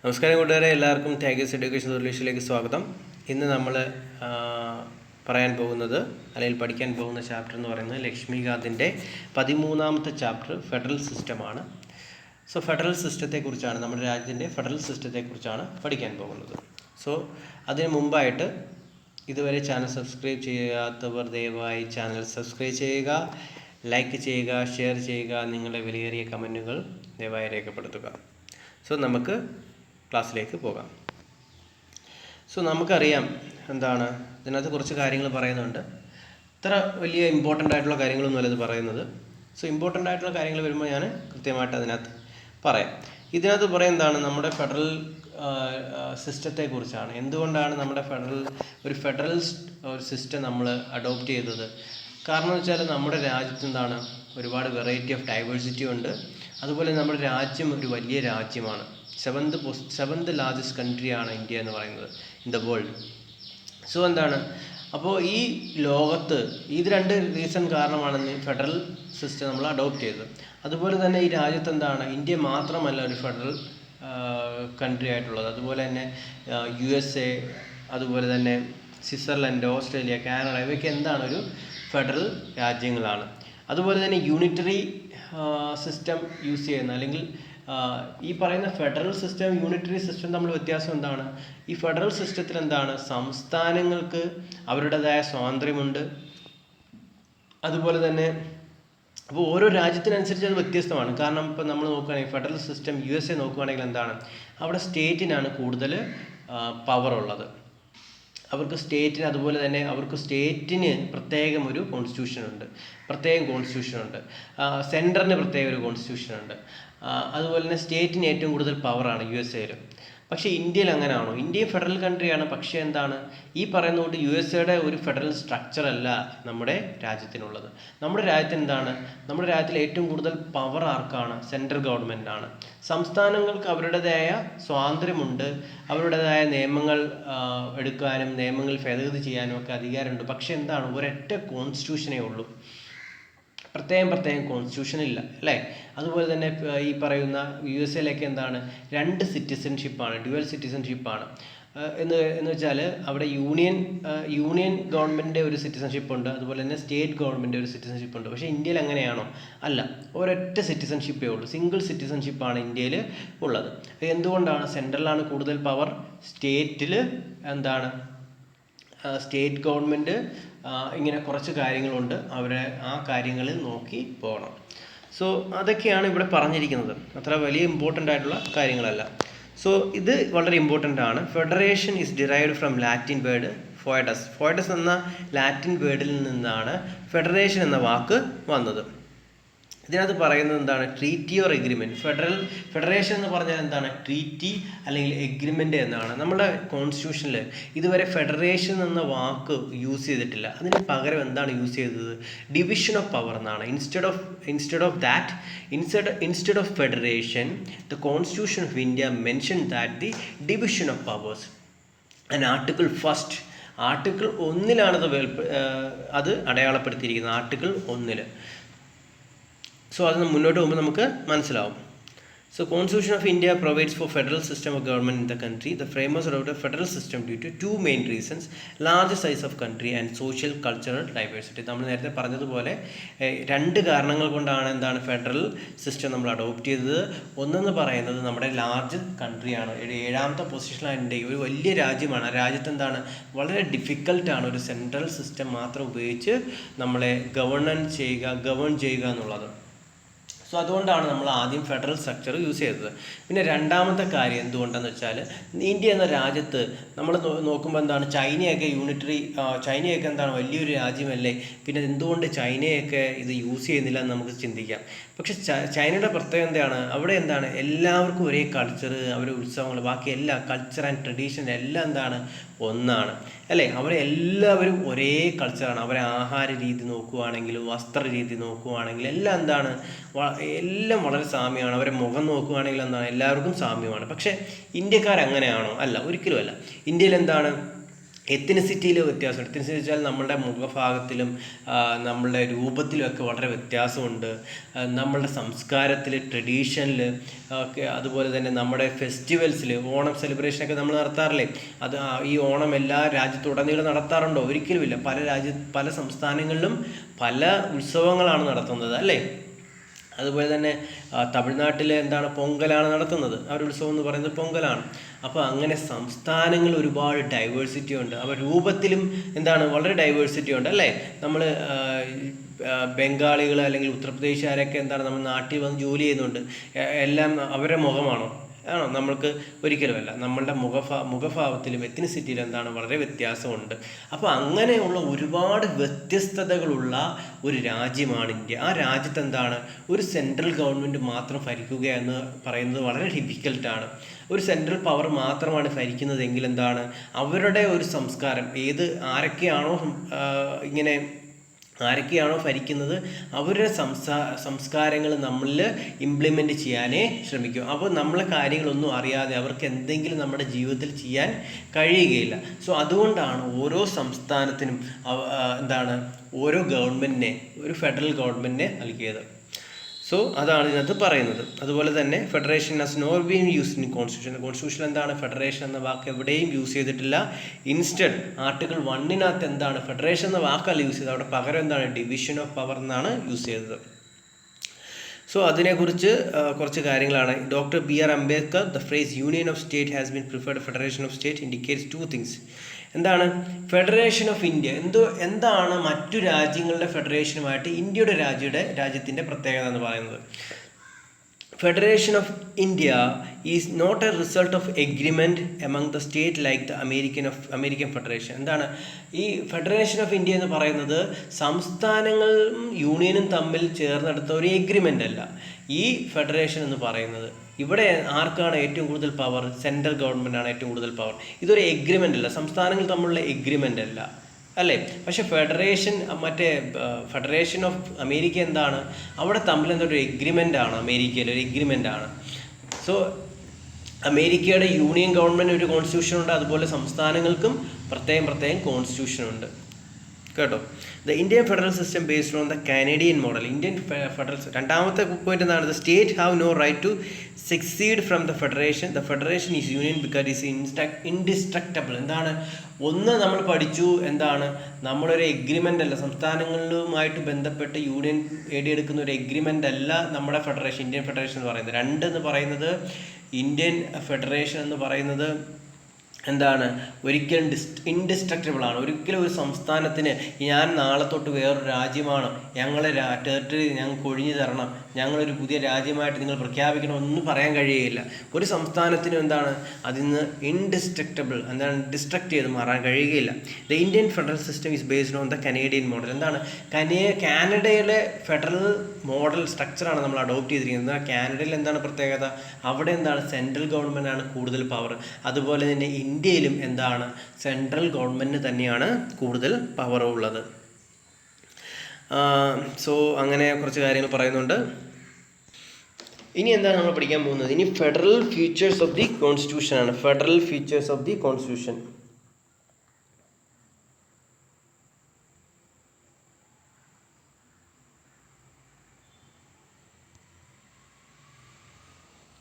നമസ്കാരം കൂട്ടുകാരെ, എല്ലാവർക്കും ടാഗേഴ്സ് എഡ്യൂക്കേഷൻ സൊല്യൂഷനിലേക്ക് സ്വാഗതം. ഇന്ന് നമ്മൾ പറയാൻ പോകുന്നത് അല്ലെങ്കിൽ പഠിക്കാൻ പോകുന്ന ചാപ്റ്റർ എന്ന് പറയുന്നത് ലക്ഷ്മികാന്തിൻ്റെ 13ാമത്തെ ചാപ്റ്റർ ഫെഡറൽ സിസ്റ്റമാണ്. സോ ഫെഡറൽ സിസ്റ്റത്തെക്കുറിച്ചാണ്, നമ്മുടെ രാജ്യത്തിൻ്റെ ഫെഡറൽ സിസ്റ്റത്തെക്കുറിച്ചാണ് പഠിക്കാൻ പോകുന്നത്. സോ അതിന് മുമ്പായിട്ട് ഇതുവരെ ചാനൽ സബ്സ്ക്രൈബ് ചെയ്യാത്തവർ ദയവായി ചാനൽ സബ്സ്ക്രൈബ് ചെയ്യുക, ലൈക്ക് ചെയ്യുക, ഷെയർ ചെയ്യുക, നിങ്ങളുടെ വിലയേറിയ കമൻറ്റുകൾ ദയവായി രേഖപ്പെടുത്തുക. സോ നമുക്ക് ക്ലാസ്സിലേക്ക് പോകാം. സോ നമുക്കറിയാം എന്താണ് ഇതിനകത്ത് കുറച്ച് കാര്യങ്ങൾ പറയുന്നുണ്ട്. ഇത്ര വലിയ ഇമ്പോർട്ടൻ്റ് ആയിട്ടുള്ള കാര്യങ്ങളൊന്നുമല്ല ഇത് പറയുന്നത്. സോ ഇമ്പോർട്ടൻ്റ് ആയിട്ടുള്ള കാര്യങ്ങൾ വരുമ്പോൾ ഞാൻ കൃത്യമായിട്ട് അതിനകത്ത് പറയാം. ഇതിനകത്ത് പറയാം എന്താണ് നമ്മുടെ ഫെഡറൽ സിസ്റ്റത്തെക്കുറിച്ചാണ്. എന്തുകൊണ്ടാണ് നമ്മുടെ ഒരു ഫെഡറൽ സിസ്റ്റം നമ്മൾ അഡോപ്റ്റ് ചെയ്തത്? കാരണം എന്ന് വെച്ചാൽ നമ്മുടെ രാജ്യത്ത് എന്താണ് ഒരുപാട് വെറൈറ്റി ഓഫ് ഡൈവേഴ്സിറ്റി ഉണ്ട്. അതുപോലെ നമ്മുടെ രാജ്യം ഒരു വലിയ രാജ്യമാണ്. സെവൻത് ലാർജസ്റ്റ് കൺട്രിയാണ് ഇന്ത്യ എന്ന് പറയുന്നത് ഇൻ ദ വേൾഡ്. സോ എന്താണ് അപ്പോൾ ഈ ലോകത്ത് ഇത് രണ്ട് റീസൺ കാരണമാണ് ഫെഡറൽ സിസ്റ്റം നമ്മൾ അഡോപ്റ്റ് ചെയ്തത്. അതുപോലെ തന്നെ ഈ രാജ്യത്ത് എന്താണ് ഇന്ത്യ മാത്രമല്ല ഒരു ഫെഡറൽ കൺട്രി ആയിട്ടുള്ളത്. അതുപോലെ തന്നെ USA, അതുപോലെ തന്നെ സ്വിറ്റ്സർലൻഡ്, ഓസ്ട്രേലിയ, കാനഡ ഇവയൊക്കെ എന്താണ് ഒരു ഫെഡറൽ രാജ്യങ്ങളാണ്. അതുപോലെ തന്നെ യൂണിറ്ററി സിസ്റ്റം യൂസ് ചെയ്യുന്ന അല്ലെങ്കിൽ ഈ പറയുന്ന ഫെഡറൽ സിസ്റ്റം യൂണിറ്ററി സിസ്റ്റം തമ്മിൽ വ്യത്യാസം എന്താണ്? ഈ ഫെഡറൽ സിസ്റ്റത്തിൽ എന്താണ് സംസ്ഥാനങ്ങൾക്ക് അവരുടേതായ സ്വാതന്ത്ര്യമുണ്ട്. അതുപോലെ തന്നെ അപ്പോൾ ഓരോ രാജ്യത്തിനനുസരിച്ച് അത് വ്യത്യസ്തമാണ്. കാരണം ഇപ്പോൾ നമ്മൾ നോക്കുകയാണെങ്കിൽ ഫെഡറൽ സിസ്റ്റം USA നോക്കുകയാണെങ്കിൽ എന്താണ് അവിടെ സ്റ്റേറ്റിനാണ് കൂടുതൽ പവർ ഉള്ളത്. അവർക്ക് സ്റ്റേറ്റിന് അതുപോലെ തന്നെ അവർക്ക് സ്റ്റേറ്റിന് പ്രത്യേകം ഒരു കോൺസ്റ്റിറ്റ്യൂഷൻ ഉണ്ട്, സെൻറ്ററിന് പ്രത്യേക ഒരു കോൺസ്റ്റിറ്റ്യൂഷൻ ഉണ്ട്. അതുപോലെ തന്നെ സ്റ്റേറ്റിന് ഏറ്റവും കൂടുതൽ പവറാണ് USA. പക്ഷേ ഇന്ത്യയിൽ അങ്ങനെയാണോ? ഇന്ത്യ ഫെഡറൽ കൺട്രിയാണ്. പക്ഷേ എന്താണ് ഈ പറയുന്ന കൊണ്ട് USA ഒരു ഫെഡറൽ സ്ട്രക്ചർ അല്ല നമ്മുടെ രാജ്യത്തിനുള്ളത്. നമ്മുടെ രാജ്യത്തിന് എന്താണ് നമ്മുടെ രാജ്യത്തിൽ ഏറ്റവും കൂടുതൽ പവർ ആർക്കാണ്? സെൻട്രൽ ഗവൺമെൻറ്റാണ്. സംസ്ഥാനങ്ങൾക്ക് അവരുടേതായ സ്വാതന്ത്ര്യമുണ്ട്, അവരുടേതായ നിയമങ്ങൾ എടുക്കാനും നിയമങ്ങൾ ഭേദഗതി ചെയ്യാനും ഒക്കെ അധികാരമുണ്ട്. പക്ഷേ എന്താണ് ഒരൊറ്റ കോൺസ്റ്റിറ്റ്യൂഷനേ ഉള്ളൂ, പ്രത്യേകം കോൺസ്റ്റിറ്റ്യൂഷൻ ഇല്ല അല്ലേ? അതുപോലെ തന്നെ ഈ പറയുന്ന USA എന്താണ് രണ്ട് സിറ്റിസൺഷിപ്പാണ്, ഡ്യുവൽ സിറ്റിസൺഷിപ്പാണ്. എന്ന് വെച്ചാൽ അവിടെ യൂണിയൻ ഗവൺമെൻറ്റിൻ്റെ ഒരു സിറ്റിസൺഷിപ്പ് ഉണ്ട്, അതുപോലെ തന്നെ സ്റ്റേറ്റ് ഗവൺമെൻറ് ഒരു സിറ്റിസൺഷിപ്പ് ഉണ്ട്. പക്ഷേ ഇന്ത്യയിൽ അങ്ങനെയാണോ? അല്ല, ഒരൊറ്റ സിറ്റിസൺഷിപ്പേ ഉള്ളൂ, സിംഗിൾ സിറ്റിസൺഷിപ്പാണ് ഇന്ത്യയിൽ ഉള്ളത്. എന്തുകൊണ്ടാണ്? സെൻട്രലാണ് കൂടുതൽ പവർ, സ്റ്റേറ്റിൽ എന്താണ് സ്റ്റേറ്റ് ഗവൺമെൻറ് ഇങ്ങനെ കുറച്ച് കാര്യങ്ങളുണ്ട്, അവരെ ആ കാര്യങ്ങളിൽ നോക്കി പോകണം. സോ അതൊക്കെയാണ് ഇവിടെ പറഞ്ഞിരിക്കുന്നത്. അത്ര വലിയ ഇമ്പോർട്ടൻ്റ് ആയിട്ടുള്ള കാര്യങ്ങളല്ല. സോ ഇത് വളരെ ഇമ്പോർട്ടൻ്റ് ആണ്. Federation is derived from Latin word foedus എന്ന ലാറ്റിൻ വേർഡിൽ നിന്നാണ് ഫെഡറേഷൻ എന്ന വാക്ക് വന്നത്. ഇതിനകത്ത് പറയുന്നത് എന്താണ്? Treaty or agreement. ഫെഡറേഷൻ എന്ന് പറഞ്ഞാൽ എന്താണ്? ട്രീറ്റി അല്ലെങ്കിൽ എഗ്രിമെൻ്റ് എന്നാണ്. നമ്മുടെ കോൺസ്റ്റിറ്റ്യൂഷനിൽ ഇതുവരെ ഫെഡറേഷൻ എന്ന വാക്ക് യൂസ് ചെയ്തിട്ടില്ല. അതിന് പകരം എന്താണ് യൂസ് ചെയ്തത്? ഡിവിഷൻ ഓഫ് പവർ എന്നാണ്. Instead of federation the constitution of India mention that the division of powers and article 1 അത് അടയാളപ്പെടുത്തിയിരിക്കുന്നത്. ആർട്ടിക്കിൾ 1. സോ അത് മുന്നോട്ട് പോകുമ്പോൾ നമുക്ക് മനസ്സിലാവും. So Constitution of India provides for federal system of government in the country. The framers adopted federal system due to two main reasons: large size of country and social cultural diversity. നമ്മൾ നേരത്തെ പറഞ്ഞതുപോലെ രണ്ട് കാരണങ്ങൾ കൊണ്ടാണ് എന്താണ് federal system നമ്മൾ adopt ചെയ്തത്. ഒന്നെന്ന് പറയുന്നത് നമ്മുടെ ലാർജ് കൺട്രിയാണ്, 7ാമത്തെ പൊസിഷനിലാണ്. ഒരു വലിയ രാജ്യമാണ്. ആ രാജ്യത്ത് എന്താണ് വളരെ ഡിഫിക്കൽട്ടാണ് ഒരു സെൻട്രൽ സിസ്റ്റം മാത്രം ഉപയോഗിച്ച് നമ്മളെ ഗവൺ ചെയ്യുക എന്നുള്ളത്. സോ അതുകൊണ്ടാണ് നമ്മൾ ആദ്യം ഫെഡറൽ സ്ട്രക്ചർ യൂസ് ചെയ്തത്. പിന്നെ രണ്ടാമത്തെ കാര്യം എന്തുകൊണ്ടെന്ന് വെച്ചാൽ ഇന്ത്യ എന്ന രാജ്യത്ത് നമ്മൾ നോക്കുമ്പോൾ എന്താണ് ചൈനയൊക്കെ എന്താണ് വലിയൊരു രാജ്യമല്ലേ, പിന്നെ എന്തുകൊണ്ട് ചൈനയൊക്കെ ഇത് യൂസ് ചെയ്യുന്നില്ല എന്ന് നമുക്ക് ചിന്തിക്കാം. പക്ഷെ ചൈനയുടെ പ്രത്യേകത എന്താണ്? അവിടെ എന്താണ് എല്ലാവർക്കും ഒരേ കൾച്ചർ, അവരുടെ ഉത്സവങ്ങൾ, ബാക്കി എല്ലാ കൾച്ചർ ആൻഡ് ട്രഡീഷൻ എല്ലാം എന്താണ് ഒന്നാണ് അല്ലേ? അവരെല്ലാവരും ഒരേ കൾച്ചറാണ്. അവരെ ആഹാര രീതി നോക്കുകയാണെങ്കിലും വസ്ത്ര രീതി നോക്കുകയാണെങ്കിലും എല്ലാം എന്താണ് എല്ലാം വളരെ സാമ്യമാണ്. അവരെ മുഖം നോക്കുകയാണെങ്കിൽ എന്താണ് എല്ലാവർക്കും സാമ്യമാണ്. പക്ഷേ ഇന്ത്യക്കാരങ്ങനെയാണോ? അല്ല, ഒരിക്കലും അല്ല. ഇന്ത്യയിൽ എന്താണ് എത്തിനിസിറ്റിയിൽ വ്യത്യാസമുണ്ട്. എത്തിനിസിറ്റി വെച്ചാൽ നമ്മളുടെ മുഖഭാഗത്തിലും നമ്മളുടെ രൂപത്തിലുമൊക്കെ വളരെ വ്യത്യാസമുണ്ട്. നമ്മളുടെ സംസ്കാരത്തിൽ, ട്രഡീഷനിൽ ഒക്കെ, അതുപോലെ തന്നെ നമ്മുടെ ഫെസ്റ്റിവൽസിൽ, ഓണം സെലിബ്രേഷനൊക്കെ നമ്മൾ നടത്താറില്ലേ, അത് ഈ ഓണം എല്ലാ രാജ്യത്തുടനീളം നടത്താറുണ്ടോ? ഒരിക്കലുമില്ല. പല സംസ്ഥാനങ്ങളിലും പല ഉത്സവങ്ങളാണ് നടത്തുന്നത് അല്ലേ. അതുപോലെ തന്നെ തമിഴ്നാട്ടിൽ എന്താണ്, പൊങ്കലാണ് നടത്തുന്നത്. അവരുടെ ഉത്സവം എന്ന് പറയുന്നത് പൊങ്കലാണ്. അപ്പോൾ അങ്ങനെ സംസ്ഥാനങ്ങൾ ഒരുപാട് ഡൈവേഴ്സിറ്റി ഉണ്ട്. അപ്പോൾ രൂപത്തിലും എന്താണ്, വളരെ ഡൈവേഴ്സിറ്റി ഉണ്ട് അല്ലേ. നമ്മൾ ബംഗാളികൾ അല്ലെങ്കിൽ ഉത്തർപ്രദേശുകാരൊക്കെ എന്താണ്, നമ്മൾ നാട്ടിൽ വന്ന് ജോലി ചെയ്യുന്നുണ്ട്. എല്ലാം അവരുടെ മുഖമാണോ? ആണോ? നമ്മൾക്ക് ഒരിക്കലുമല്ല. നമ്മളുടെ മുഖഭാവത്തിലും എത്തിനിസിറ്റിയിലും എന്താണ്, വളരെ വ്യത്യാസമുണ്ട്. അപ്പോൾ അങ്ങനെയുള്ള ഒരുപാട് വ്യത്യസ്തതകളുള്ള ഒരു രാജ്യമാണ് ഇന്ത്യ. ആ രാജ്യത്ത് എന്താണ്, ഒരു സെൻട്രൽ ഗവൺമെൻറ് മാത്രം ഭരിക്കുക എന്ന് പറയുന്നത് വളരെ ഡിഫിക്കൽട്ടാണ്. ഒരു സെൻട്രൽ പവർ മാത്രമാണ് ഭരിക്കുന്നതെങ്കിൽ എന്താണ്, അവരുടെ ഒരു സംസ്കാരം ആരൊക്കെയാണോ ഭരിക്കുന്നത് അവരുടെ സംസ്കാരങ്ങൾ നമ്മളിൽ ഇംപ്ലിമെൻറ്റ് ചെയ്യാനേ ശ്രമിക്കും. അപ്പോൾ നമ്മളെ കാര്യങ്ങളൊന്നും അറിയാതെ അവർക്ക് എന്തെങ്കിലും നമ്മുടെ ജീവിതത്തിൽ ചെയ്യാൻ കഴിയുകയില്ല. സോ അതുകൊണ്ടാണ് ഓരോ സംസ്ഥാനത്തിനും എന്താണ്, ഓരോ ഗവൺമെൻറ്റിനെ, ഒരു ഫെഡറൽ ഗവൺമെൻറ്റിനെ നൽകിയത്. സോ അതാണ് ഇതിനകത്ത് പറയുന്നത്. അതുപോലെ തന്നെ federation has not been used in constitution. Constitution എന്താണ്, ഫെഡറേഷൻ എന്ന വാക്ക് എവിടെയും യൂസ് ചെയ്തിട്ടില്ല. ഇൻസ്റ്റഡ് ആർട്ടിക്കിൾ 1 എന്താണ്, ഫെഡറേഷൻ എന്ന വാക്കല്ല യൂസ് ചെയ്തത്. അവിടെ പകരം എന്താണ്, ഡിവിഷൻ ഓഫ് പവർ എന്നാണ് യൂസ് ചെയ്തത്. സോ അതിനെക്കുറിച്ച് കുറച്ച് കാര്യങ്ങളാണ്. Doctor BR Ambedkar, the phrase union of state has been preferred federation of state indicates 2 things. എന്താണ് ഫെഡറേഷൻ ഓഫ് ഇന്ത്യ, എന്താണ് മറ്റു രാജ്യങ്ങളുടെ ഫെഡറേഷനുമായിട്ട് ഇന്ത്യയുടെ രാജ്യത്തിൻ്റെ പ്രത്യേകത എന്ന് പറയുന്നത്? Federation of India is not a result of agreement among the state like the American federation. എന്താണ് ഈ ഫെഡറേഷൻ ഓഫ് ഇന്ത്യ എന്ന് പറയുന്നത്? സംസ്ഥാനങ്ങളും യൂണിയനും തമ്മിൽ ചേർന്നെടുത്ത ഒരു എഗ്രിമെൻ്റ് അല്ല ഈ ഫെഡറേഷൻ എന്ന് പറയുന്നത്. ഇവിടെ ആർക്കാണ് ഏറ്റവും കൂടുതൽ പവർ? സെൻട്രൽ ഗവൺമെൻറ്റാണ് ഏറ്റവും കൂടുതൽ പവർ. ഇതൊരു എഗ്രിമെൻ്റ് അല്ല, സംസ്ഥാനങ്ങൾ തമ്മിലുള്ള എഗ്രിമെൻ്റ് അല്ല അല്ലേ. പക്ഷേ ഫെഡറേഷൻ ഓഫ് അമേരിക്ക എന്താണ്, അവിടെ തമ്മിൽ എന്തൊരു എഗ്രിമെൻ്റ് ആണ്, അമേരിക്കയിൽ ഒരു എഗ്രിമെൻ്റ് ആണ്. സോ അമേരിക്കയുടെ യൂണിയൻ ഗവൺമെൻറ് ഒരു കോൺസ്റ്റിറ്റ്യൂഷൻ ഉണ്ട്, അതുപോലെ സംസ്ഥാനങ്ങൾക്കും പ്രത്യേകം കോൺസ്റ്റിറ്റ്യൂഷൻ ഉണ്ട് കേട്ടോ. The Indian federal system based on the Canadian model. Indian federal, രണ്ടാമത്തെ പോയിന്റ് എന്താണ്? The state have no right to secede from the federation. The federation is union because is indestructible. എന്താണ്, ഒന്ന് നമ്മൾ പഠിച്ചു, എന്താണ്, നമ്മളൊരു എഗ്രിമെൻ്റ് അല്ല, സംസ്ഥാനങ്ങളുമായിട്ട് ബന്ധപ്പെട്ട് യൂണിയൻ നേടിയെടുക്കുന്ന ഒരു എഗ്രിമെൻ്റ് അല്ല നമ്മുടെ ഫെഡറേഷൻ, ഇന്ത്യൻ ഫെഡറേഷൻ എന്ന് പറയുന്നത്. എന്ന് പറയുന്നത് ഇന്ത്യൻ ഫെഡറേഷൻ എന്ന് പറയുന്നത് എന്താണ്, ഒരിക്കലും ഇൻഡിസ്ട്രക്റ്റബിൾ ആണ്. ഒരിക്കലും ഒരു സംസ്ഥാനത്തിന് ഞാൻ നാളെ തൊട്ട് വേറൊരു രാജ്യമാണ്, ഞങ്ങളെ ടെറിട്ടറി ഞങ്ങൾക്ക് ഒഴിഞ്ഞു തരണം, ഞങ്ങളൊരു പുതിയ രാജ്യമായിട്ട് നിങ്ങൾ പ്രഖ്യാപിക്കണം ഒന്നും പറയാൻ കഴിയുകയില്ല. ഒരു സംസ്ഥാനത്തിനും എന്താണ്, അതിന്ന് ഇൻഡിസ്ട്രക്റ്റബിൾ, എന്താണ്, ഡിസ്ട്രക്റ്റ് ചെയ്ത് മാറാൻ കഴിയുകയില്ല. The Indian federal system is based on the Canadian model. എന്താണ്, കാനഡയിലെ ഫെഡറൽ മോഡൽ സ്ട്രക്ചറാണ് നമ്മൾ അഡോപ്റ്റ് ചെയ്തിരിക്കുന്നത്. കാനഡയിൽ എന്താണ് പ്രത്യേകത? അവിടെ എന്താണ്, സെൻട്രൽ ഗവൺമെൻറ് ആണ് കൂടുതൽ പവർ. അതുപോലെ തന്നെ ഇന്ത്യയിലും എന്താണ്, സെൻട്രൽ ഗവൺമെൻറ് തന്നെയാണ് കൂടുതൽ പവർ ഉള്ളത്. സോ അങ്ങനെ കുറച്ച് കാര്യങ്ങൾ പറയുന്നുണ്ട്. ഇനി എന്താണ് നമ്മൾ പഠിക്കാൻ പോകുന്നത്? ഇനി federal features of the constitution ആണ്. Federal features of the constitution.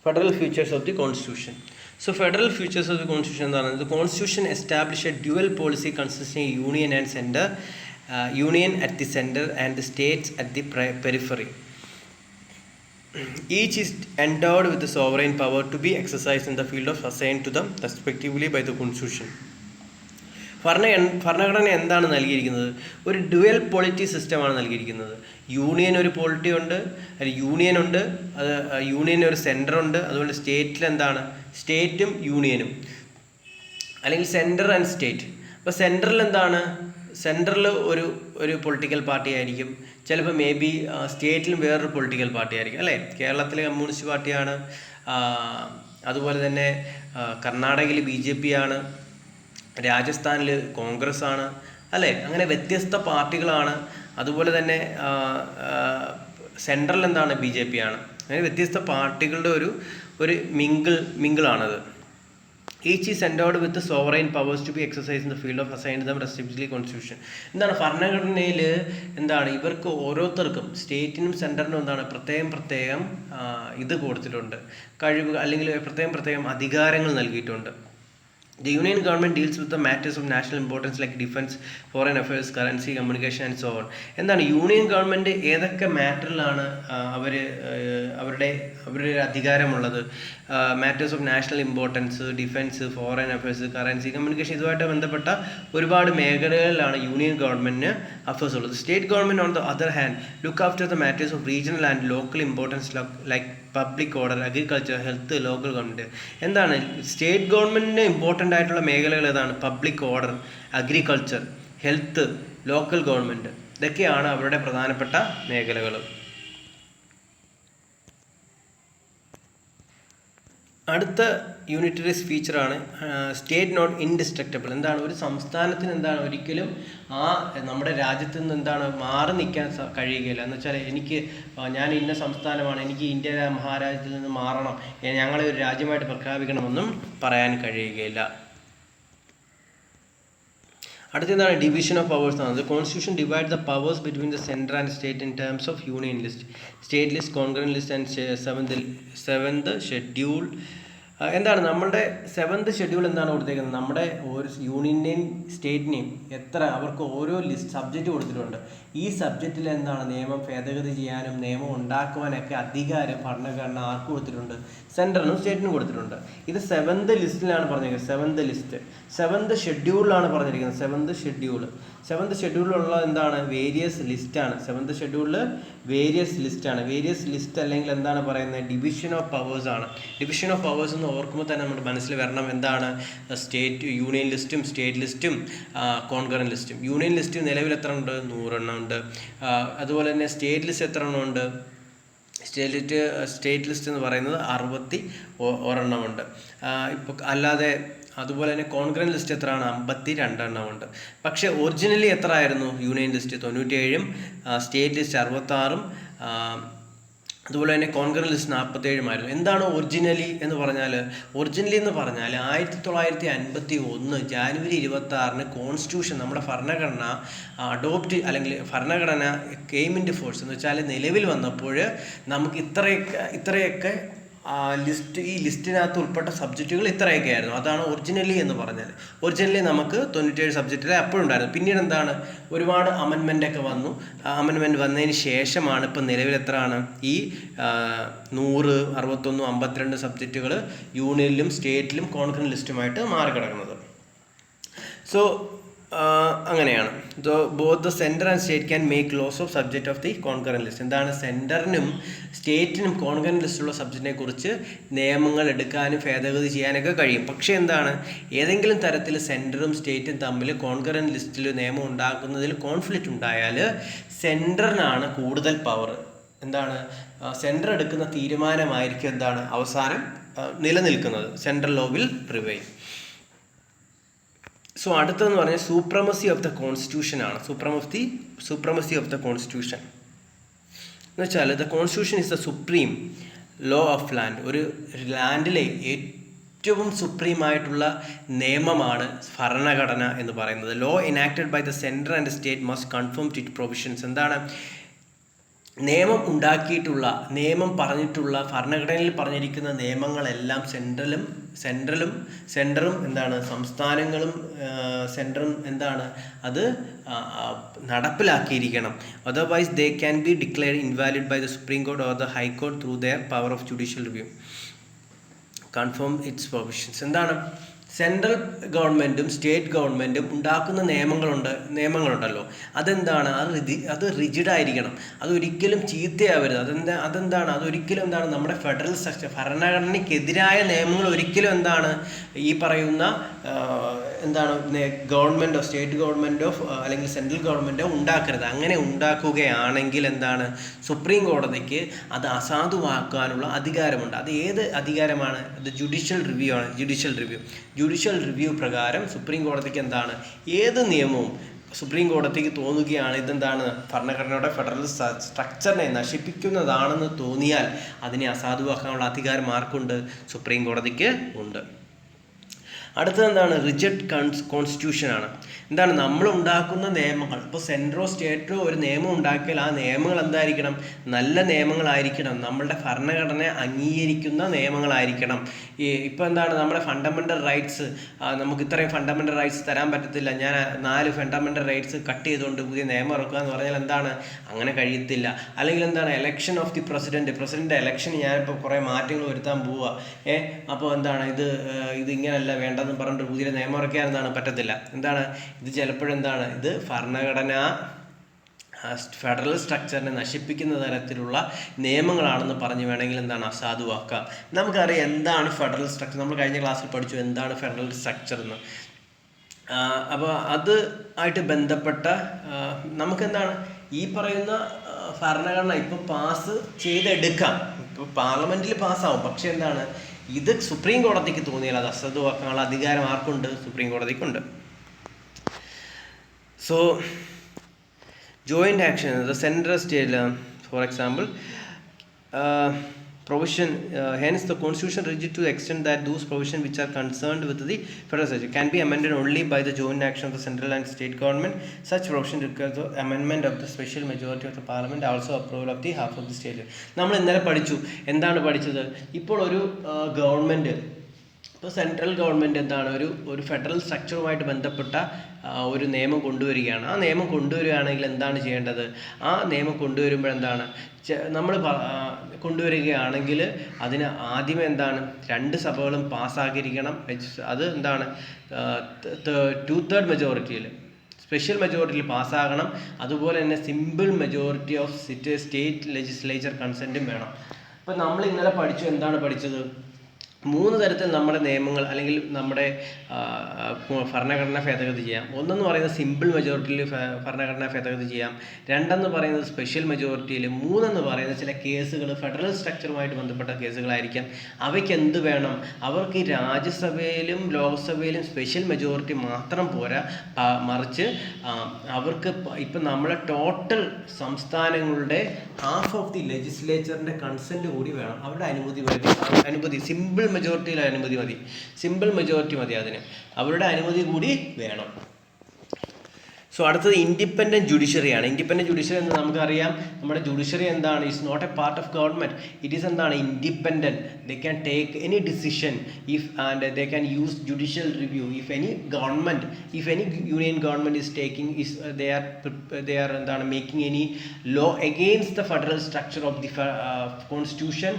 Federal features of the Constitution. So federal features of the Constitution എന്താണ്? The Constitution established a dual policy consisting of union at the center and the states at the periphery. Each is endowed with the sovereign power to be exercised in the field of assigned to them respectively by the Constitution. ഭരണഘടന എന്താണ് നൽകിയിരിക്കുന്നത്? ഒരു dual polity സിസ്റ്റമാണ് നൽകിയിരിക്കുന്നത്. Union ഒരു polity ഉണ്ട്, union ഉണ്ട്, അത് യൂണിയൻ ഒരു സെൻറ്റർ ഉണ്ട്. അതുപോലെ സ്റ്റേറ്റിൽ എന്താണ്, സ്റ്റേറ്റും യൂണിയനും, അല്ലെങ്കിൽ സെൻറ്റർ ആൻഡ് സ്റ്റേറ്റ്. അപ്പോൾ സെൻറ്ററിൽ എന്താണ്, സെൻറ്ററിൽ ഒരു പൊളിറ്റിക്കൽ പാർട്ടി ആയിരിക്കും, ചിലപ്പോൾ മേ ബി സ്റ്റേറ്റിലും വേറൊരു പൊളിറ്റിക്കൽ പാർട്ടി ആയിരിക്കും അല്ലേ. കേരളത്തിലെ കമ്മ്യൂണിസ്റ്റ് പാർട്ടിയാണ്, അതുപോലെ തന്നെ കർണാടകയിൽ BJP ആണ്, രാജസ്ഥാനിൽ കോൺഗ്രസ് ആണ് അല്ലേ. അങ്ങനെ വ്യത്യസ്ത പാർട്ടികളാണ്. അതുപോലെ തന്നെ സെൻട്രൽ എന്താണ്, BJP ആണ്. അങ്ങനെ വ്യത്യസ്ത പാർട്ടികളുടെ ഒരു മിങ്കിളാണത്. Each is endowed with sovereign powers to be exercise in the field of assigned them respectively constitution. എന്താണ് ഭരണഘടനയിൽ എന്താണ് ഇവർക്ക് ഓരോരുത്തർക്കും സ്റ്റേറ്റിനും സെൻറ്ററിനും എന്താണ് പ്രത്യേകം ഇത് കൊടുത്തിട്ടുണ്ട്, കഴിവ് അല്ലെങ്കിൽ പ്രത്യേകം അധികാരങ്ങൾ നൽകിയിട്ടുണ്ട്. The Union government deals with the matters of national importance like defense, foreign affairs, currency, communication and so on. എന്താണ് യൂണിയൻ ഗവൺമെൻറ് ഏതൊക്കെ മാറ്ററിലാണ് അവരുടെ അധികാരമുള്ളത്? Matters of national importance, defence, foreign affairs, currency, communication, ഇതുമായിട്ട് ബന്ധപ്പെട്ട ഒരുപാട് മേഖലകളിലാണ് യൂണിയൻ ഗവൺമെൻറ്റിന് അഫയേഴ്സ് ഉള്ളത്. State government on the other hand look after the matters of regional and local importance like public order, agriculture, health, local government. എന്താണ് state ഗവൺമെൻറ്റിന് important ആയിട്ടുള്ള മേഖലകൾ ഏതാണ്? Public order, agriculture, health, local government, ഇതൊക്കെയാണ് അവരുടെ പ്രധാനപ്പെട്ട മേഖലകൾ. അടുത്ത യൂണിറ്ററീസ് ഫീച്ചറാണ് സ്റ്റേറ്റ് നോട്ട് ഇൻഡിസ്ട്രക്റ്റബിൾ. എന്താണ് ഒരു സംസ്ഥാനത്തിന് എന്താണ് ഒരിക്കലും നമ്മുടെ രാജ്യത്ത് നിന്ന് എന്താണ് മാറി നിൽക്കാൻ കഴിയുകയില്ല. എന്ന് വെച്ചാൽ ഞാൻ ഇന്ന സംസ്ഥാനമാണ്, എനിക്ക് ഇന്ത്യ മഹാരാജ്യത്തിൽ നിന്ന് മാറണം, ഞങ്ങളെ ഒരു രാജ്യമായിട്ട് പ്രഖ്യാപിക്കണമെന്നും പറയാൻ കഴിയുകയില്ല. അടുത്തെന്താണ് ഡിവിഷൻ ഓഫ് പവേഴ്സ് ആണ്. The constitution divide the powers between the central and state in terms of union list, state list, congruent list and seventh schedule. എന്താണ് നമ്മളുടെ 7th ഷെഡ്യൂൾ എന്താണ് കൊടുത്തേക്കുന്നത്? നമ്മുടെ ഒരു യൂണിയനെയും സ്റ്റേറ്റിനെയും അവർക്ക് ഓരോ സബ്ജക്റ്റ് കൊടുത്തിട്ടുണ്ട്. ഈ സബ്ജക്റ്റിൽ എന്താണ് നിയമം ഭേദഗതി ചെയ്യാനും നിയമം ഉണ്ടാക്കുവാനൊക്കെ അധികാരം ഭരണഘടന ആർക്ക് കൊടുത്തിട്ടുണ്ട്? സെൻട്രലിനും സ്റ്റേറ്റിനും കൊടുത്തിട്ടുണ്ട്. ഇത് 7th ലിസ്റ്റിലാണ് പറഞ്ഞിരിക്കുന്നത്. 7th ഷെഡ്യൂളിലാണ് പറഞ്ഞിരിക്കുന്നത്. 7th ഷെഡ്യൂളിലുള്ള എന്താണ് വേരിയസ് ലിസ്റ്റാണ്. 7th ഷെഡ്യൂളിൽ വേരിയസ് ലിസ്റ്റ് അല്ലെങ്കിൽ എന്താണ് പറയുന്നത്? ഡിവിഷൻ ഓഫ് പവേഴ്സ് ആണ്. ഡിവിഷൻ ഓഫ് പവേഴ്സ് എന്ന് ഓർക്കുമ്പോൾ തന്നെ നമ്മുടെ മനസ്സിൽ വരണം എന്താണ്? യൂണിയൻ ലിസ്റ്റും സ്റ്റേറ്റ് ലിസ്റ്റും കോൺകറന്റ് ലിസ്റ്റും. യൂണിയൻ ലിസ്റ്റ് നിലവിൽ എത്ര ഉണ്ട്? 100 എണ്ണം ഉണ്ട്. അതുപോലെ തന്നെ സ്റ്റേറ്റ് ലിസ്റ്റ് എത്ര എണ്ണം ഉണ്ട്? സ്റ്റേറ്റ് ലിസ്റ്റ് എന്ന് പറയുന്നത് 61 എണ്ണമുണ്ട്. ഇപ്പോൾ അല്ലാതെ അതുപോലെ തന്നെ കോൺഗ്രന്റ് ലിസ്റ്റ് എത്രയാണ്? 52 എണ്ണമുണ്ട്. പക്ഷേ ഒറിജിനലി എത്ര ആയിരുന്നു? യൂണിയൻ ലിസ്റ്റ് 97ഉം സ്റ്റേറ്റ് ലിസ്റ്റ് 66ഉം അതുപോലെ തന്നെ കോൺഗ്രന്റ് ലിസ്റ്റ് 47 എന്താണ് ഒറിജിനലി എന്ന് പറഞ്ഞാൽ? 1951 ജാനുവരി 26 കോൺസ്റ്റിറ്റ്യൂഷൻ നമ്മുടെ ഭരണഘടന അല്ലെങ്കിൽ ഭരണഘടന കെയിം ഇൻറ്റു ഫോഴ്സ് എന്ന് വെച്ചാൽ നിലവിൽ വന്നപ്പോൾ നമുക്ക് ഇത്രയൊക്കെ ഈ ലിസ്റ്റിനകത്ത് ഉൾപ്പെട്ട സബ്ജക്റ്റുകൾ ഇത്രയൊക്കെ ആയിരുന്നു. അതാണ് ഒറിജിനലി എന്ന് പറഞ്ഞാൽ. ഒറിജിനലി നമുക്ക് 97 സബ്ജക്റ്റിലെ അപ്പോഴുണ്ടായിരുന്നു. പിന്നീട് എന്താണ് ഒരുപാട് അമെൻമെൻ്റ് വന്നു. അമെൻമെൻറ്റ് വന്നതിന് ശേഷമാണ് ഇപ്പം നിലവിൽ എത്രയാണ് ഈ 100, 61, 52 സബ്ജക്റ്റുകൾ യൂണിയനിലും സ്റ്റേറ്റിലും കോൺഗ്രന്റ് ലിസ്റ്റുമായിട്ട് മാറിക്കിടക്കുന്നത്. സോ അങ്ങനെയാണ്. Both the centre and state can make laws of subject of the concurrent list. എന്താണ് സെൻറ്ററിനും സ്റ്റേറ്റിനും കോൺകറന്റ് ലിസ്റ്റുള്ള സബ്ജക്റ്റിനെ കുറിച്ച് നിയമങ്ങൾ എടുക്കാനും ഭേദഗതി ചെയ്യാനൊക്കെ കഴിയും. പക്ഷേ എന്താണ് ഏതെങ്കിലും തരത്തിൽ സെൻറ്ററും സ്റ്റേറ്റും തമ്മിൽ കോൺകറന്റ് ലിസ്റ്റിൽ നിയമം ഉണ്ടാക്കുന്നതിൽ കോൺഫ്ലിക്റ്റ് ഉണ്ടായാൽ സെൻറ്ററിനാണ് കൂടുതൽ പവർ. എന്താണ് സെൻറ്റർ എടുക്കുന്ന തീരുമാനമായിരിക്കും എന്താണ് അവസാനം നിലനിൽക്കുന്നത്. Central law will prevail. So അടുത്തതെന്ന് പറഞ്ഞാൽ സൂപ്രമസി ഓഫ് ദ കോൺസ്റ്റിറ്റ്യൂഷൻ ആണ്. സൂപ്രമസി ഓഫ് ദ കോൺസ്റ്റിറ്റ്യൂഷൻ എന്ന് വെച്ചാൽ the constitution is the supreme law of land. ഒരു ലാൻഡിലെ ഏറ്റവും സുപ്രീമായിട്ടുള്ള നിയമമാണ് ഭരണഘടന എന്ന് പറയുന്നത്. Law enacted by the central and state must confirm it provisions. എന്താണ് നിയമം ഉണ്ടാക്കിയിട്ടുള്ള പറഞ്ഞിട്ടുള്ള ഭരണഘടനയിൽ പറഞ്ഞിരിക്കുന്ന നിയമങ്ങളെല്ലാം സെൻട്രലും എന്താണ് സംസ്ഥാനങ്ങളും സെൻട്രലും എന്താണ് അത് നടപ്പിലാക്കിയിരിക്കണം. Otherwise they can be declared invalid by the Supreme Court or the High Court through their power of judicial review confirm its provisions. എന്താണ് സെൻട്രൽ ഗവൺമെൻറ്റും സ്റ്റേറ്റ് ഗവൺമെൻറ്റും ഉണ്ടാക്കുന്ന നിയമങ്ങളുണ്ടല്ലോ അതെന്താണ് അത് റിജിഡായിരിക്കണം. അതൊരിക്കലും ചീത്തയാവരുത്. അതൊരിക്കലും നമ്മുടെ ഫെഡറൽ സ്ട്രക്ചർ ഭരണഘടനയ്ക്കെതിരായ നിയമങ്ങൾ ഒരിക്കലും ഈ പറയുന്ന ഗവൺമെൻറ്റോ സ്റ്റേറ്റ് ഗവൺമെൻറ്റോ അല്ലെങ്കിൽ സെൻട്രൽ ഗവൺമെൻറ്റോ ഉണ്ടാക്കരുത്. അങ്ങനെ ഉണ്ടാക്കുകയാണെങ്കിൽ സുപ്രീം കോടതിക്ക് അത് അസാധുവാക്കാനുള്ള അധികാരമുണ്ട്. അത് ഏത് അധികാരമാണ്? അത് ജുഡീഷ്യൽ റിവ്യൂ ആണ്. ജുഡീഷ്യൽ റിവ്യൂ പ്രകാരം സുപ്രീം കോടതിക്ക് ഏത് നിയമവും സുപ്രീം കോടതിക്ക് തോന്നുകയാണ് ഭരണഘടനയുടെ ഫെഡറൽ സ്ട്രക്ചറിനെ നശിപ്പിക്കുന്നതാണെന്ന് തോന്നിയാൽ അതിനെ അസാധുവാക്കാനുള്ള അധികാരം ആർക്കുണ്ട്? സുപ്രീം കോടതിക്ക് ഉണ്ട്. അടുത്തത് എന്താണ്? റിജിഡ് കോൺസ്റ്റിറ്റ്യൂഷനാണ്. എന്താണ്? നമ്മൾ ഉണ്ടാക്കുന്ന നിയമങ്ങൾ, ഇപ്പോൾ സെൻട്രോ സ്റ്റേറ്റോ ഒരു നിയമം ഉണ്ടാക്കിയാൽ ആ നിയമങ്ങൾ എന്തായിരിക്കണം? നല്ല നിയമങ്ങളായിരിക്കണം, നമ്മളുടെ ഭരണഘടനയെ അംഗീകരിക്കുന്ന നിയമങ്ങളായിരിക്കണം. ഇപ്പോൾ എന്താണ്? നമ്മുടെ ഫണ്ടമെൻ്റൽ റൈറ്റ്സ്, നമുക്ക് ഇത്രയും ഫണ്ടമെൻ്റൽ റൈറ്റ്സ് തരാൻ പറ്റത്തില്ല, ഞാൻ 4 ഫണ്ടമെൻ്റൽ റൈറ്റ്സ് കട്ട് ചെയ്തുകൊണ്ട് പുതിയ നിയമം ഇറക്കുക എന്ന് പറഞ്ഞാൽ എന്താണ്? അങ്ങനെ കഴിയത്തില്ല. അല്ലെങ്കിൽ എന്താണ്? Election of the president election ഞാനിപ്പോൾ കുറേ മാറ്റങ്ങൾ വരുത്താൻ പോവുക, അപ്പോൾ എന്താണ്? ഇത് ഇങ്ങനെയല്ല വേണ്ടതെന്ന് പറഞ്ഞിട്ട് പുതിയ നിയമം ഇറക്കാൻ എന്താണ്? പറ്റത്തില്ല. എന്താണ്? ഇത് ചിലപ്പോഴെന്താണ്? ഇത് ഭരണഘടന ഫെഡറൽ സ്ട്രക്ചറിനെ നശിപ്പിക്കുന്ന തരത്തിലുള്ള നിയമങ്ങളാണെന്ന് പറഞ്ഞ് വേണമെങ്കിൽ എന്താണ്? അസാധുവാക്കാം. നമുക്കറിയാം എന്താണ് ഫെഡറൽ സ്ട്രക്ചർ. നമ്മൾ കഴിഞ്ഞ ക്ലാസ്സിൽ പഠിച്ചു എന്താണ് ഫെഡറൽ സ്ട്രക്ചർ എന്ന്. അപ്പോൾ അത് ആയിട്ട് ബന്ധപ്പെട്ട നമുക്കെന്താണ് ഈ പറയുന്ന ഭരണഘടന ഇപ്പം പാസ് ചെയ്തെടുക്കാം, ഇപ്പോൾ പാർലമെൻറ്റിൽ പാസ്സാവും. പക്ഷെ എന്താണ്? ഇത് സുപ്രീം കോടതിക്ക് തോന്നിയാൽ അത് അസാധുവാക്കാനുള്ള അധികാരം ആർക്കുണ്ട്? സുപ്രീം കോടതിക്കുണ്ട്. So joint action, the central state, for example, provision, hence the constitution rigid to the extent that those provisions which are concerned with the federal structure can be amended only by the joint action of the central and state government. Such provision requires the amendment of the special majority of the parliament, also approval of the half of the state. നമ്മൾ ഇന്നലെ പഠിച്ചു. എന്താണ് പഠിച്ചത്? ഇപ്പോൾ ഒരു government, ഇപ്പോൾ central government എന്താണ്? ഒരു ഫെഡറൽ സ്ട്രക്ചറുമായിട്ട് ബന്ധപ്പെട്ട ഒരു നിയമം കൊണ്ടുവരികയാണ്. ആ നിയമം കൊണ്ടുവരികയാണെങ്കിൽ എന്താണ് ചെയ്യേണ്ടത്? ആ നിയമം കൊണ്ടുവരുമ്പോഴെന്താണ്? നമ്മൾ കൊണ്ടുവരികയാണെങ്കിൽ അതിന് ആദ്യമേ എന്താണ്? 2 സഭകളും പാസ്സാക്കിയിരിക്കണം. അത് എന്താണ്? 2/3 മെജോറിറ്റിയിൽ, സ്പെഷ്യൽ മെജോറിറ്റിയിൽ പാസ്സാകണം. അതുപോലെ തന്നെ simple majority of state legislature കൺസെൻറ്റും വേണം. അപ്പോൾ നമ്മൾ ഇന്നലെ പഠിച്ചു. എന്താണ് പഠിച്ചത്? 3 തരത്തിൽ നമ്മുടെ നിയമങ്ങൾ അല്ലെങ്കിൽ നമ്മുടെ ഭരണഘടന ഭേദഗതി ചെയ്യാം. ഒന്നെന്ന് പറയുന്നത് സിമ്പിൾ മെജോറിറ്റിയിൽ ഭരണഘടന ഭേദഗതി ചെയ്യാം. 2 പറയുന്നത് സ്പെഷ്യൽ മെജോറിറ്റിയിൽ. 3 പറയുന്നത് ചില കേസുകൾ ഫെഡറൽ സ്ട്രക്ചറുമായിട്ട് ബന്ധപ്പെട്ട കേസുകളായിരിക്കാം. അവയ്ക്ക് എന്ത് വേണം? അവർക്ക് രാജ്യസഭയിലും ലോക്സഭയിലും സ്പെഷ്യൽ മെജോറിറ്റി മാത്രം പോരാ, മറിച്ച് അവർക്ക് ഇപ്പം നമ്മളെ ടോട്ടൽ സംസ്ഥാനങ്ങളുടെ ഹാഫ് ഓഫ് ദി ലെജിസ്ലേച്ചറിൻ്റെ കൺസെൻറ്റ് കൂടി വേണം. അവരുടെ അനുമതി സിമ്പിൾ മെജോറിറ്റിയിൽ അനുമതി മതി, സിമ്പിൾ മെജോറിറ്റി മതി, അതിന് അവരുടെ അനുമതി കൂടി വേണം. സോ അടുത്തത് ഇൻഡിപെൻഡൻറ്റ് ജുഡീഷ്യറിയാണ്. ഇൻഡിപെൻഡൻറ്റ് ജുഡീഷ്യറി എന്ന് നമുക്കറിയാം. നമ്മുടെ ജുഡീഷ്യറി എന്താണ്? It's not a part of government. It is എന്താണ്? Independent. They can take any decision and they can use judicial review if any union government is taking they are എന്താണ് making any law against the federal structure of the constitution.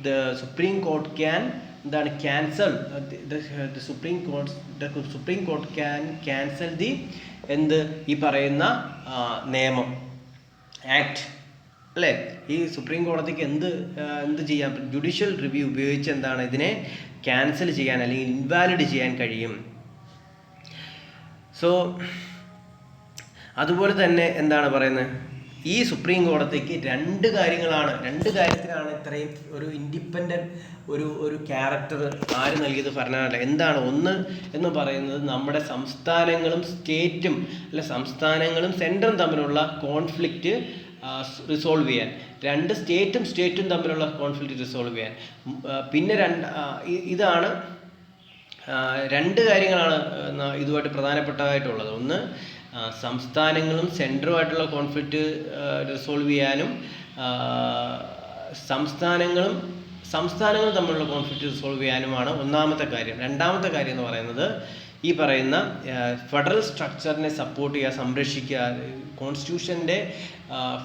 the Supreme Court can എന്താണ് cancel the Supreme Court can cancel the ഈ പറയുന്ന നിയമം, act, അല്ലേ? ഈ supreme കോടതിക്ക് എന്ത് ചെയ്യാൻ? ജുഡീഷ്യൽ റിവ്യൂ ഉപയോഗിച്ച് എന്താണ് ഇതിനെ ക്യാൻസൽ ചെയ്യാൻ അല്ലെങ്കിൽ ഇൻവാലിഡ് ചെയ്യാൻ കഴിയും. സോ അതുപോലെ തന്നെ എന്താണ് പറയുന്നത്? ഈ സുപ്രീം കോടതിക്ക് 2 കാര്യത്തിനാണ് ഇത്രയും ഒരു ഇൻഡിപെൻഡൻറ്റ് ഒരു ക്യാരക്ടർ ആര് നൽകിയത്? ഭരണഘടന. എന്താണ്? ഒന്ന് എന്ന് പറയുന്നത് നമ്മുടെ സംസ്ഥാനങ്ങളും സെൻട്രലും തമ്മിലുള്ള കോൺഫ്ലിക്റ്റ് റിസോൾവ് ചെയ്യാൻ. 2 സ്റ്റേറ്റും തമ്മിലുള്ള കോൺഫ്ലിക്റ്റ് റിസോൾവ് ചെയ്യാൻ. പിന്നെ ഇതാണ് 2 കാര്യങ്ങളാണ് ഇതുമായിട്ട് പ്രധാനപ്പെട്ടതായിട്ടുള്ളത്. ഒന്ന്, സംസ്ഥാനങ്ങളും സെൻട്രുമായിട്ടുള്ള കോൺഫ്ലിക്റ്റ് റിസോൾവ് ചെയ്യാനും സംസ്ഥാനങ്ങൾ തമ്മിലുള്ള കോൺഫ്ലിക്റ്റ് റിസോൾവ് ചെയ്യാനുമാണ് ഒന്നാമത്തെ കാര്യം. 2ാമത്തെ കാര്യം എന്ന് പറയുന്നത് ഈ പറയുന്ന ഫെഡറൽ സ്ട്രക്ചറിനെ സപ്പോർട്ട് ചെയ്യുക, സംരക്ഷിക്കുക, കോൺസ്റ്റിറ്റ്യൂഷൻ്റെ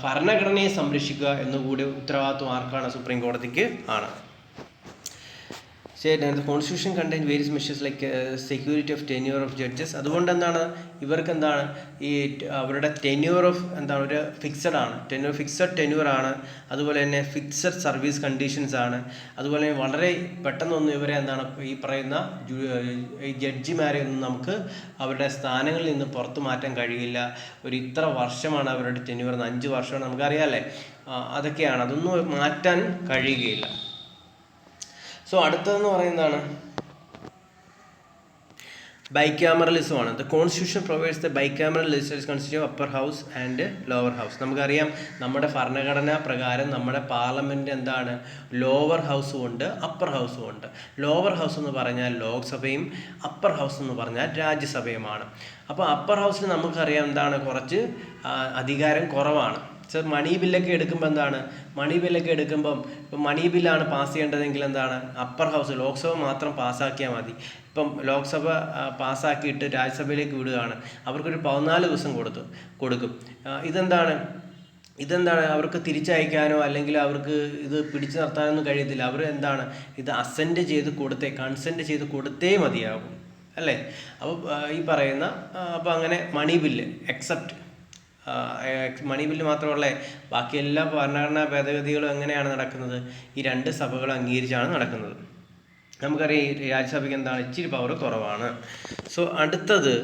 ഭരണഘടനയെ സംരക്ഷിക്കുക എന്നുകൂടി ഉത്തരവാദിത്വം ആർക്കാണ്? സുപ്രീം കോടതിക്ക് ആണ്. said, and the constitution contains various measures like security of tenure of judges. അതുകൊണ്ട് എന്താണ് ഇവർക്ക് എന്താണ് ഈ അവരുടെ ടെന്യൂർ ഓഫ് എന്താണ് ഒരു ഫിക്സഡ് ആണ്, ഫിക്സഡ് ടെന്യൂർ ആണ്. അതുപോലെ തന്നെ ഫിക്സഡ് സർവീസ് കണ്ടീഷൻസ് ആണ്. അതുപോലെ വളരെ പെട്ടെന്നൊന്നും ഇവരെ എന്താണ് ഈ പറയുന്ന ഈ ജഡ്ജിമാരെ ഒന്നും നമുക്ക് അവരുടെ സ്ഥാനങ്ങളിൽ നിന്ന് പുറത്തു മാറ്റാൻ കഴിയില്ല. ഒരു ഇത്ര വർഷമാണ് അവരുടെ ടെന്യൂർ, 5 വർഷമാണ്, നമുക്കറിയാമല്ലേ. അതൊക്കെയാണ്, അതൊന്നും മാറ്റാൻ കഴിയുകയില്ല. സോ അടുത്തതെന്ന് പറയുന്നതാണ് ബൈക്യാമറലിസമാണ്. The constitution provides the bicameral legislature consist of upper house and lower house. നമുക്കറിയാം നമ്മുടെ ഭരണഘടനാ പ്രകാരം നമ്മുടെ പാർലമെൻറ്റ് എന്താണ്, ലോവർ ഹൗസും ഉണ്ട് അപ്പർ ഹൗസും ഉണ്ട്. ലോവർ ഹൗസ് എന്ന് പറഞ്ഞാൽ ലോക്സഭയും അപ്പർ ഹൗസ് എന്ന് പറഞ്ഞാൽ രാജ്യസഭയുമാണ്. അപ്പോൾ അപ്പർ ഹൗസിൽ നമുക്കറിയാം എന്താണ്, കുറച്ച് അധികാരം കുറവാണ്. മണി ബില്ലൊക്കെ എടുക്കുമ്പോൾ എന്താണ്, മണി ബില്ലൊക്കെ എടുക്കുമ്പം ഇപ്പം മണി ബില്ലാണ് പാസ് ചെയ്യേണ്ടതെങ്കിൽ എന്താണ്, അപ്പർ ഹൗസ് ലോക്സഭ മാത്രം പാസ്സാക്കിയാൽ മതി. ഇപ്പം ലോക്സഭ പാസ്സാക്കിയിട്ട് രാജ്യസഭയിലേക്ക് വിടുകയാണ്, അവർക്കൊരു 14 ദിവസം കൊടുക്കും. ഇതെന്താണ് അവർക്ക് തിരിച്ചയക്കാനോ അല്ലെങ്കിൽ അവർക്ക് ഇത് പിടിച്ചു നിർത്താനൊന്നും കഴിയത്തില്ല. അവർ എന്താണ്, ഇത് കൺസെൻറ്റ് ചെയ്ത് കൊടുത്തേ മതിയാകും അല്ലേ. അപ്പോൾ ഈ പറയുന്ന അപ്പോൾ അങ്ങനെ മണി ബില്ല് മണി ബില്ല് മാത്രമല്ല, ബാക്കി എല്ലാ ഭരണഘടനാ ഭേദഗതികളും എങ്ങനെയാണ് നടക്കുന്നത്, ഈ 2 സഭകളും അംഗീകരിച്ചാണ് നടക്കുന്നത്. നമുക്കറിയാം ഈ രാജ്യസഭയ്ക്ക് എന്താണ്, ഇച്ചിരി പവർ കുറവാണ്. സോ അടുത്തത്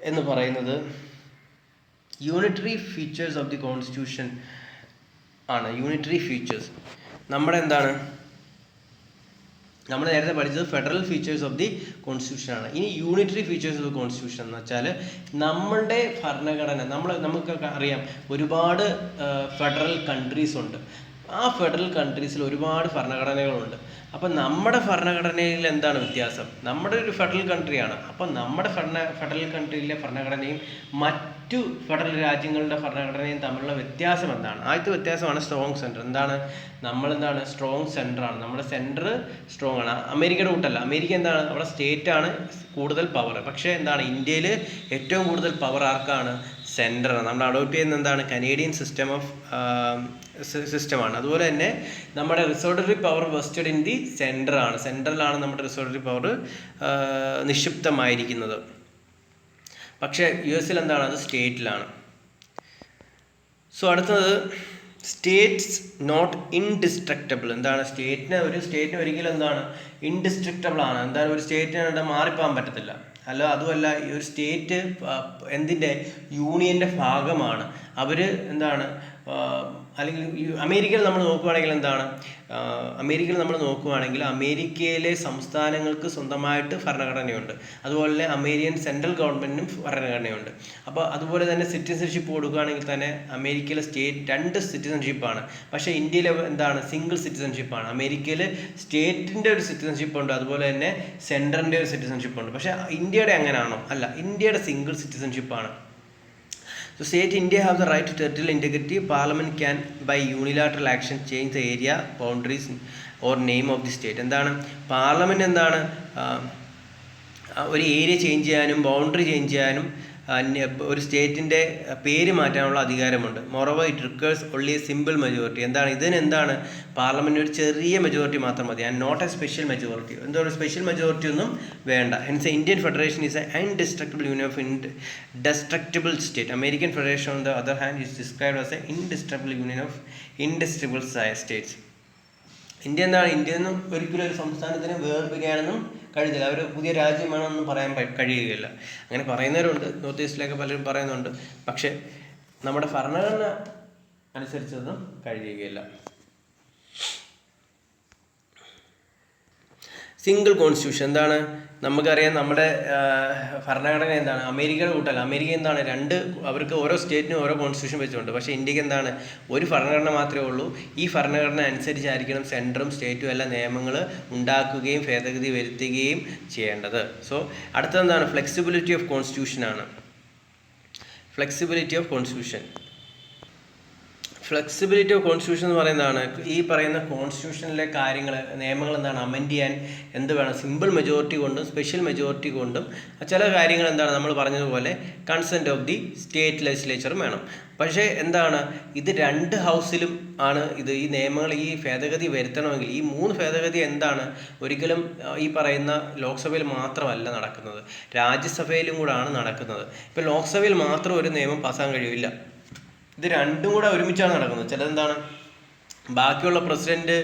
എന്ന് പറയുന്നത് unitary features of the constitution ആണ്. യൂണിറ്ററി ഫീച്ചേഴ്സ് നമ്മൾ നേരത്തെ പഠിച്ചത് federal features of the constitution ആണ്. ഇനി unitary features of the constitution എന്ന് വെച്ചാൽ നമ്മളുടെ ഭരണഘടന, നമുക്കൊക്കെ അറിയാം ഒരുപാട് ഫെഡറൽ കൺട്രീസ് ഉണ്ട്. ആ ഫെഡറൽ കൺട്രീസിൽ ഒരുപാട് ഭരണഘടനകളുണ്ട്. അപ്പം നമ്മുടെ ഭരണഘടനയിൽ എന്താണ് വ്യത്യാസം? നമ്മുടെ ഒരു ഫെഡറൽ കൺട്രിയാണ്. അപ്പം നമ്മുടെ ഫെഡറൽ കൺട്രിയിലെ ഭരണഘടനയും മറ്റു ഫെഡറൽ രാജ്യങ്ങളുടെ ഭരണഘടനയും തമ്മിലുള്ള വ്യത്യാസം എന്താണ്? ആദ്യത്തെ വ്യത്യാസമാണ് സ്ട്രോങ് സെൻറ്റർ. നമ്മളെന്താണ് സ്ട്രോങ് സെൻറ്ററാണ്. നമ്മുടെ സെൻറ്റർ സ്ട്രോങ് ആണ്. അമേരിക്കയുടെ കൂട്ടല്ല. അമേരിക്ക എന്താണ്, അവിടെ സ്റ്റേറ്റാണ് കൂടുതൽ പവർ. പക്ഷേ എന്താണ്, ഇന്ത്യയിൽ ഏറ്റവും കൂടുതൽ പവർ ആർക്കാണ്? സെൻറ്ററാണ്. നമ്മൾ അഡോപ്റ്റ് ചെയ്യുന്ന എന്താണ്, കനേഡിയൻ സിസ്റ്റമാണ്. അതുപോലെ തന്നെ നമ്മുടെ റിസോർട്ടറി പവർ വെസ്റ്റഡ് ഇൻ ദി സെൻറ്ററാണ്. സെൻട്രലാണ് നമ്മുടെ റിസോർട്ടറി പവർ നിക്ഷിപ്തമായിരിക്കുന്നത്. പക്ഷേ US എന്താണ്, അത് സ്റ്റേറ്റിലാണ്. സോ അടുത്തത് സ്റ്റേറ്റ്സ് നോട്ട് ഇൻഡിസ്ട്രക്റ്റബിൾ. എന്താണ്, സ്റ്റേറ്റിന് ഒരിക്കലും എന്താണ് ഇൻഡിസ്ട്രക്റ്റബിൾ ആണ്. എന്താണ്, ഒരു സ്റ്റേറ്റിന് മാറിപ്പോകാൻ പറ്റത്തില്ല. അതുമല്ല ഈ ഒരു സ്റ്റേറ്റ് എന്തിൻ്റെ, യൂണിയൻ്റെ ഭാഗമാണ്. അവർ എന്താണ്, അല്ലെങ്കിൽ അമേരിക്കയിൽ നമ്മൾ നോക്കുകയാണെങ്കിൽ അമേരിക്കയിലെ സംസ്ഥാനങ്ങൾക്ക് സ്വന്തമായിട്ട് ഭരണഘടനയുണ്ട്. അതുപോലെ തന്നെ അമേരിക്കൻ സെൻട്രൽ ഗവൺമെൻറ്റിനും ഭരണഘടനയുണ്ട്. അപ്പോൾ അതുപോലെ തന്നെ സിറ്റിസൺഷിപ്പ് കൊടുക്കുകയാണെങ്കിൽ തന്നെ അമേരിക്കയിലെ സ്റ്റേറ്റ് 2 സിറ്റിസൺഷിപ്പാണ്. പക്ഷേ ഇന്ത്യയിലെ എന്താണ്, സിംഗിൾ സിറ്റിസൺഷിപ്പാണ്. അമേരിക്കയിൽ സ്റ്റേറ്റിൻ്റെ ഒരു സിറ്റിസൺഷിപ്പ് ഉണ്ട്, അതുപോലെ തന്നെ സെൻട്രലിൻ്റെ ഒരു സിറ്റിസൺഷിപ്പ് ഉണ്ട്. പക്ഷേ ഇന്ത്യയുടെ അങ്ങനെയാണോ? അല്ല, ഇന്ത്യയുടെ single സിറ്റിസൺഷിപ്പാണ്. So state India have the right to territorial integrity. Parliament can by unilateral action change the area, boundaries or name of the state. എന്താണ്, പാർലമെൻറ്റ് എന്താണ്, ഒരു ഏരിയ ചേഞ്ച് ചെയ്യാനും ബൗണ്ടറി ചേഞ്ച് ചെയ്യാനും ഒരു സ്റ്റേറ്റിൻ്റെ പേര് മാറ്റാനുള്ള അധികാരമുണ്ട്. Moreover it requires only a simple majority. ഇതിനെന്താണ്, പാർലമെൻറ്റ് ഒരു ചെറിയ മെജോറിറ്റി മാത്രം മതി, and not a special majority. എന്താണ്, സ്പെഷ്യൽ മെജോറിറ്റി ഒന്നും വേണ്ട. Hence Indian federation is a indestructible union of indestructible state. American federation on the other hand is described as a indestructible union of indestructible states. ഇന്ത്യയിൽ നിന്നും ഒരിക്കലും ഒരു സംസ്ഥാനത്തിന് വേർപിരിയാനൊന്നും കഴിയത്തില്ല. അവർ പുതിയ രാജ്യം വേണമെന്നൊന്നും പറയാൻ കഴിയുകയില്ല. അങ്ങനെ പറയുന്നവരുണ്ട്, നോർത്ത് ഈസ്റ്റിലൊക്കെ പലരും പറയുന്നുണ്ട്. പക്ഷേ നമ്മുടെ ഭരണഘടന അനുസരിച്ചൊന്നും കഴിയുകയില്ല. സിംഗിൾ കോൺസ്റ്റിറ്റ്യൂഷൻ എന്താണ്, നമുക്കറിയാം നമ്മുടെ ഭരണഘടന എന്താണ്, അമേരിക്കയുടെ കൂട്ടല്ല. അമേരിക്ക എന്താണ്, അവർക്ക് ഓരോ സ്റ്റേറ്റിനും ഓരോ കോൺസ്റ്റിറ്റ്യൂഷൻ വെച്ചുകൊണ്ട്. പക്ഷേ ഇന്ത്യക്ക് എന്താണ്, ഒരു ഭരണഘടന മാത്രമേ ഉള്ളൂ. ഈ ഭരണഘടന അനുസരിച്ചായിരിക്കണം സെൻട്രലും സ്റ്റേറ്റും എല്ലാ നിയമങ്ങൾ ഉണ്ടാക്കുകയും ഭേദഗതി വരുത്തുകയും ചെയ്യേണ്ടത്. സോ അടുത്തതെന്താണ്, ഫ്ലെക്സിബിലിറ്റി ഓഫ് കോൺസ്റ്റിറ്റ്യൂഷനാണ്. ഫ്ലെക്സിബിലിറ്റി ഓഫ് കോൺസ്റ്റിറ്റ്യൂഷൻ എന്ന് പറയുന്നതാണ് ഈ പറയുന്ന കോൺസ്റ്റിറ്റ്യൂഷനിലെ നിയമങ്ങൾ എന്താണ്, അമെൻഡ് ചെയ്യാൻ എന്ത് വേണം, സിമ്പിൾ മെജോറിറ്റി കൊണ്ടും സ്പെഷ്യൽ മെജോറിറ്റി കൊണ്ടും. ചില കാര്യങ്ങൾ എന്താണ്, നമ്മൾ പറഞ്ഞതുപോലെ കൺസെൻറ്റ് ഓഫ് ദി സ്റ്റേറ്റ് ലെജിസ്ലേച്ചറും വേണം. പക്ഷേ എന്താണ്, ഇത് 2 ഹൗസിലും ആണ് ഈ നിയമങ്ങൾ, ഈ ഭേദഗതി വരുത്തണമെങ്കിൽ ഈ 3 ഭേദഗതി എന്താണ്, ഒരിക്കലും ഈ പറയുന്ന ലോക്സഭയിൽ മാത്രമല്ല നടക്കുന്നത്, രാജ്യസഭയിലും കൂടാണ് നടക്കുന്നത്. ഇപ്പോൾ ലോക്സഭയിൽ മാത്രം ഒരു നിയമം പാസ്സാക്കാൻ കഴിയില്ല, ഇത് 2ഉം കൂടെ ഒരുമിച്ചാണ് നടക്കുന്നത്. ചിലതെന്താണ്, ബാക്കിയുള്ള പ്രസിഡന്റ്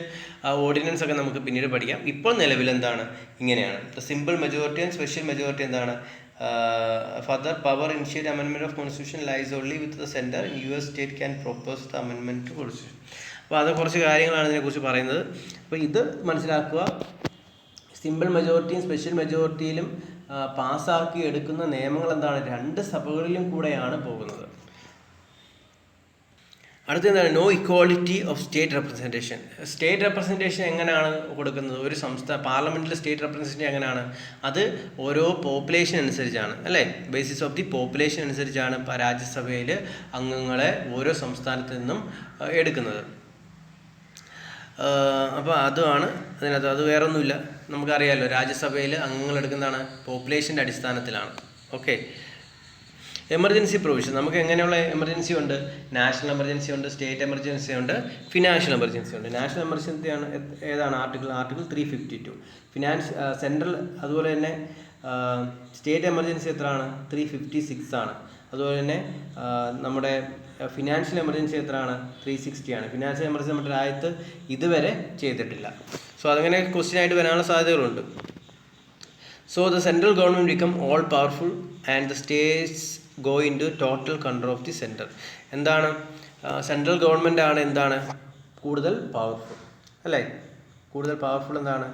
ഓർഡിനൻസ് ഒക്കെ നമുക്ക് പിന്നീട് പഠിക്കാം. ഇപ്പോൾ നിലവിൽ എന്താണ്, ഇങ്ങനെയാണ്. Simple majority and special majority എന്താണ്, further power initiate amendment of constitution lies only with the centre. US state can propose the amendment to constitution. അപ്പോൾ അത് കുറച്ച് കാര്യങ്ങളാണ് ഇതിനെക്കുറിച്ച് പറയുന്നത്. അപ്പോൾ ഇത് മനസ്സിലാക്കുക, സിമ്പിൾ മെജോറിറ്റിയും സ്പെഷ്യൽ മെജോറിറ്റിയിലും പാസ്സാക്കി എടുക്കുന്ന നിയമങ്ങൾ എന്താണ്, 2 സഭകളിലും കൂടെയാണ് പോകുന്നത്. അടുത്ത എന്താണ്, no equality of state representation. State representation എങ്ങനെയാണ് കൊടുക്കുന്നത്, ഒരു പാർലമെൻറ്റിൽ സ്റ്റേറ്റ് റെപ്രസെൻറ്റേഷൻ എങ്ങനെയാണ്, അത് ഓരോ പോപ്പുലേഷൻ അനുസരിച്ചാണ് അല്ലേ, ബേസിസ് ഓഫ് ദി പോപ്പുലേഷൻ അനുസരിച്ചാണ് രാജ്യസഭയിൽ അംഗങ്ങളെ ഓരോ സംസ്ഥാനത്തു നിന്നും എടുക്കുന്നത്. അപ്പോൾ അതുമാണ് അതിനകത്ത്, അത് വേറൊന്നുമില്ല, നമുക്കറിയാമല്ലോ രാജ്യസഭയിൽ അംഗങ്ങൾ എടുക്കുന്നതാണ് പോപ്പുലേഷൻ്റെ അടിസ്ഥാനത്തിലാണ്. ഓക്കെ. എമർജൻസി പ്രൊവിഷൻ, നമുക്ക് എങ്ങനെയുള്ള എമർജൻസി ഉണ്ട്, നാഷണൽ എമർജൻസി ഉണ്ട്, സ്റ്റേറ്റ് എമർജൻസി ഉണ്ട്, ഫിനാൻഷ്യൽ എമർജൻസി ഉണ്ട്. നാഷണൽ എമർജൻസി ആണ് ഏതാണ്, ആർട്ടിക്കിൾ 352. സെൻട്രൽ, അതുപോലെ തന്നെ സ്റ്റേറ്റ് എമർജൻസി എത്രയാണ്, 356 ആണ്. അതുപോലെ തന്നെ നമ്മുടെ ഫിനാൻഷ്യൽ എമർജൻസി എത്രയാണ്, 360 ആണ്. ഫിനാൻഷ്യൽ എമർജൻസി നമ്മുടെ രാജ്യത്ത് ഇതുവരെ ചെയ്തിട്ടില്ല. സോ അതങ്ങനെ ക്വസ്റ്റ്യൻ ആയിട്ട് വരാനുള്ള സാധ്യതകളുണ്ട്. So the central government become all powerful and the states go into total control of the center. എന്താണ്, സെൻട്രൽ ഗവൺമെൻറ് ആണ് എന്താണ് കൂടുതൽ പവർഫുൾ അല്ലേ, കൂടുതൽ പവർഫുൾ എന്താണ്,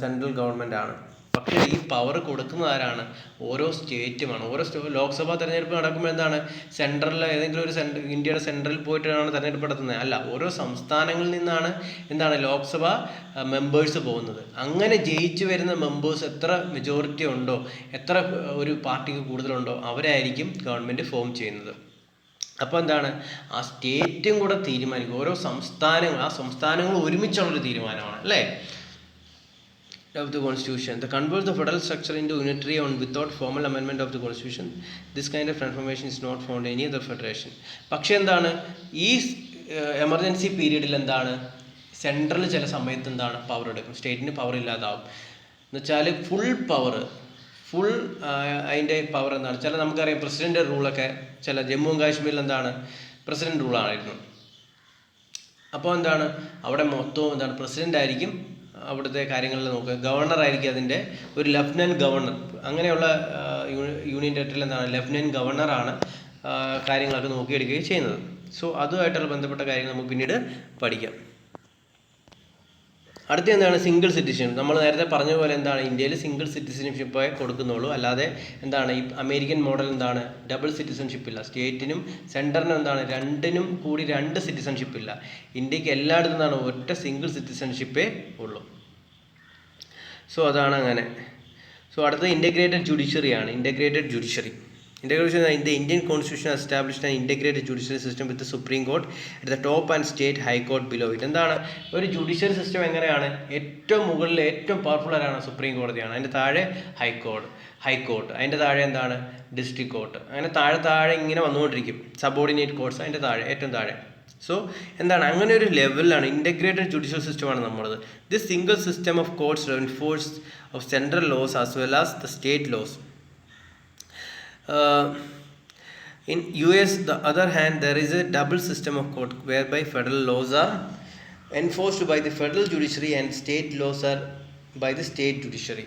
സെൻട്രൽ ഗവൺമെൻറ് ആണ്. പക്ഷേ ഈ പവർ കൊടുക്കുന്നത് ആരാണ്, ഓരോ സ്റ്റേറ്റുമാണ്. ലോക്സഭാ തെരഞ്ഞെടുപ്പ് നടക്കുമ്പോൾ എന്താണ്, സെൻട്രലിൽ ഏതെങ്കിലും ഒരു ഇന്ത്യയുടെ സെൻട്രലിൽ പോയിട്ടാണ് തെരഞ്ഞെടുപ്പ് നടത്തുന്നത്, അല്ല, ഓരോ സംസ്ഥാനങ്ങളിൽ നിന്നാണ് എന്താണ് ലോക്സഭ മെമ്പേഴ്സ് പോകുന്നത്. അങ്ങനെ ജയിച്ചു വരുന്ന മെമ്പേഴ്സ് എത്ര മെജോറിറ്റി ഉണ്ടോ, എത്ര ഒരു പാർട്ടിക്ക് കൂടുതലുണ്ടോ, അവരായിരിക്കും ഗവൺമെൻറ് ഫോം ചെയ്യുന്നത്. അപ്പോൾ എന്താണ്, ആ സ്റ്റേറ്റും കൂടെ തീരുമാനിക്കും, ഓരോ സംസ്ഥാനങ്ങൾ ഒരുമിച്ചുള്ളൊരു തീരുമാനമാണ് അല്ലേ. Of the Constitution, the converts the federal structure into unitary and without formal amendment of the Constitution. This kind of transformation is not found in any other federation. പക്ഷേ എന്താണ്, ഈ എമർജൻസി പീരീഡിൽ എന്താണ്, സെൻട്രൽ ചില സമയത്ത് എന്താണ് പവർ എടുക്കും, സ്റ്റേറ്റിന് power ഇല്ലാതാവും. എന്നുവെച്ചാൽ ഫുൾ അതിൻ്റെ പവർ എന്താണ്, ചില നമുക്കറിയാം പ്രസിഡൻ്റ് റൂളൊക്കെ ചില ജമ്മു കാശ്മീരിൽ എന്താണ് പ്രസിഡൻ്റ് റൂളായിരുന്നു. അപ്പോൾ എന്താണ്, അവിടെ മൊത്തവും എന്താണ് പ്രസിഡൻ്റ് ആയിരിക്കും അവിടുത്തെ കാര്യങ്ങളിൽ നോക്കുക, ഗവർണർ ആയിരിക്കും അതിൻ്റെ ഒരു ലഫ്റ്റനൻറ്റ് ഗവർണർ. അങ്ങനെയുള്ള യൂണിയൻ ടെറിട്ടറിയിൽ എന്താണ് ലഫ്റ്റനൻറ്റ് ഗവർണറാണ് കാര്യങ്ങളൊക്കെ നോക്കിയെടുക്കുകയും ചെയ്യുന്നത്. സോ അതുമായിട്ടുള്ള ബന്ധപ്പെട്ട കാര്യങ്ങൾ നമുക്ക് പിന്നീട് പഠിക്കാം. അടുത്ത എന്താണ്, സിംഗിൾ സിറ്റിസൺഷിപ്പ്. നമ്മൾ നേരത്തെ പറഞ്ഞ പോലെ എന്താണ്, ഇന്ത്യയിൽ സിംഗിൾ സിറ്റിസൺഷിപ്പേ കൊടുക്കുന്നുള്ളൂ, അല്ലാതെ എന്താണ് ഈ അമേരിക്കൻ മോഡൽ എന്താണ് ഡബിൾ സിറ്റിസൺഷിപ്പ് ഇല്ല. സ്റ്റേറ്റിനും സെൻറ്ററിനും എന്താണ് രണ്ടിനും കൂടി 2 സിറ്റിസൺഷിപ്പ് ഇല്ല. ഇന്ത്യക്ക് എല്ലായിടത്തും എന്താണ് ഒറ്റ സിംഗിൾ സിറ്റിസൺഷിപ്പേ ഉള്ളൂ. സോ അതാണ് അങ്ങനെ. സോ അടുത്തത് ഇൻ്റഗ്രേറ്റഡ് ജുഡീഷ്യറിയാണ്. Integrated judiciary in the Indian Constitution established an integrated judicial system with the Supreme Court at the top and state high court below it. എന്താണ് ഒരു ജുഡീഷ്യൽ സിസ്റ്റം എങ്ങനെയാണ്, ഏറ്റവും മുകളിൽ ഏറ്റവും പവർഫുൾ ആരാണ്, സുപ്രീം കോടതിയാണ്. അതിൻ്റെ താഴെ ഹൈക്കോർട്ട്, അതിൻ്റെ താഴെ എന്താണ് ഡിസ്ട്രിക്ട് കോർട്ട്, അങ്ങനെ താഴെ ഇങ്ങനെ വന്നുകൊണ്ടിരിക്കും. സബോർഡിനേറ്റ് കോർട്ട്സ് അതിൻ്റെ താഴെ ഏറ്റവും താഴെ. സോ എന്താണ്, അങ്ങനെ ഒരു ലെവലിലാണ് ഇൻ്റഗ്രേറ്റഡ് ജുഡീഷ്യൽ സിസ്റ്റമാണ് നമ്മളത്. This single system of courts enforce of central laws as well as the state laws. In US, the other hand, there is a double system of court whereby federal laws are enforced by the federal judiciary and state laws are by the state judiciary.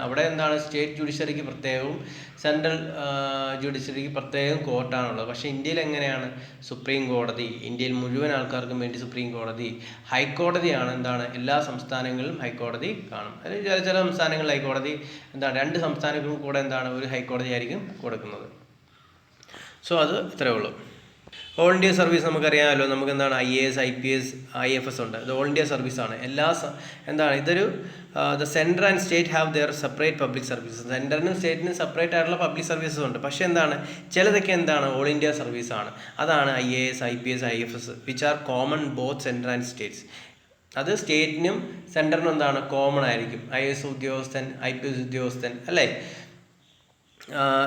അവിടെ state ജുഡീഷ്യറിക്ക് പ്രത്യേകവും central ജുഡീഷ്യറിക്ക് പ്രത്യേകം കോർട്ടാണുള്ളത്. പക്ഷേ ഇന്ത്യയിൽ എങ്ങനെയാണ്, supreme കോടതി, ഇന്ത്യയിൽ മുഴുവൻ ആൾക്കാർക്കും വേണ്ടി സുപ്രീം കോടതി, ഹൈക്കോടതിയാണ് എല്ലാ സംസ്ഥാനങ്ങളിലും ഹൈക്കോടതി കാണും. അതിൽ ചില സംസ്ഥാനങ്ങളിൽ ഹൈക്കോടതി 2 സംസ്ഥാനങ്ങൾക്കും കൂടെ ഒരു ഹൈക്കോടതി ആയിരിക്കും കൊടുക്കുന്നത്. സോ അത് ഇത്രയേ ഉള്ളൂ. ഓൾ ഇന്ത്യ സർവീസ് നമുക്കറിയാമല്ലോ, നമുക്ക് IAS, IPS, IFS ഉണ്ട്. ഇത് ഓൾ ഇന്ത്യ സർവീസാണ്. ഇതൊരു the central and state have their separate public services. സെൻട്രലിനും സ്റ്റേറ്റിനും സെപ്പറേറ്റ് ആയിട്ടുള്ള പബ്ലിക് സർവീസസ് ഉണ്ട്. പക്ഷേ ചിലതൊക്കെ ഓൾ ഇന്ത്യ സർവീസാണ്. അതാണ് IAS, IPS, IFS which are common both central and States. അത് സ്റ്റേറ്റിനും സെൻട്രലിനും കോമൺ ആയിരിക്കും. IAS ഉദ്യോഗസ്ഥൻ, IPS ഉദ്യോഗസ്ഥൻ അല്ലേ.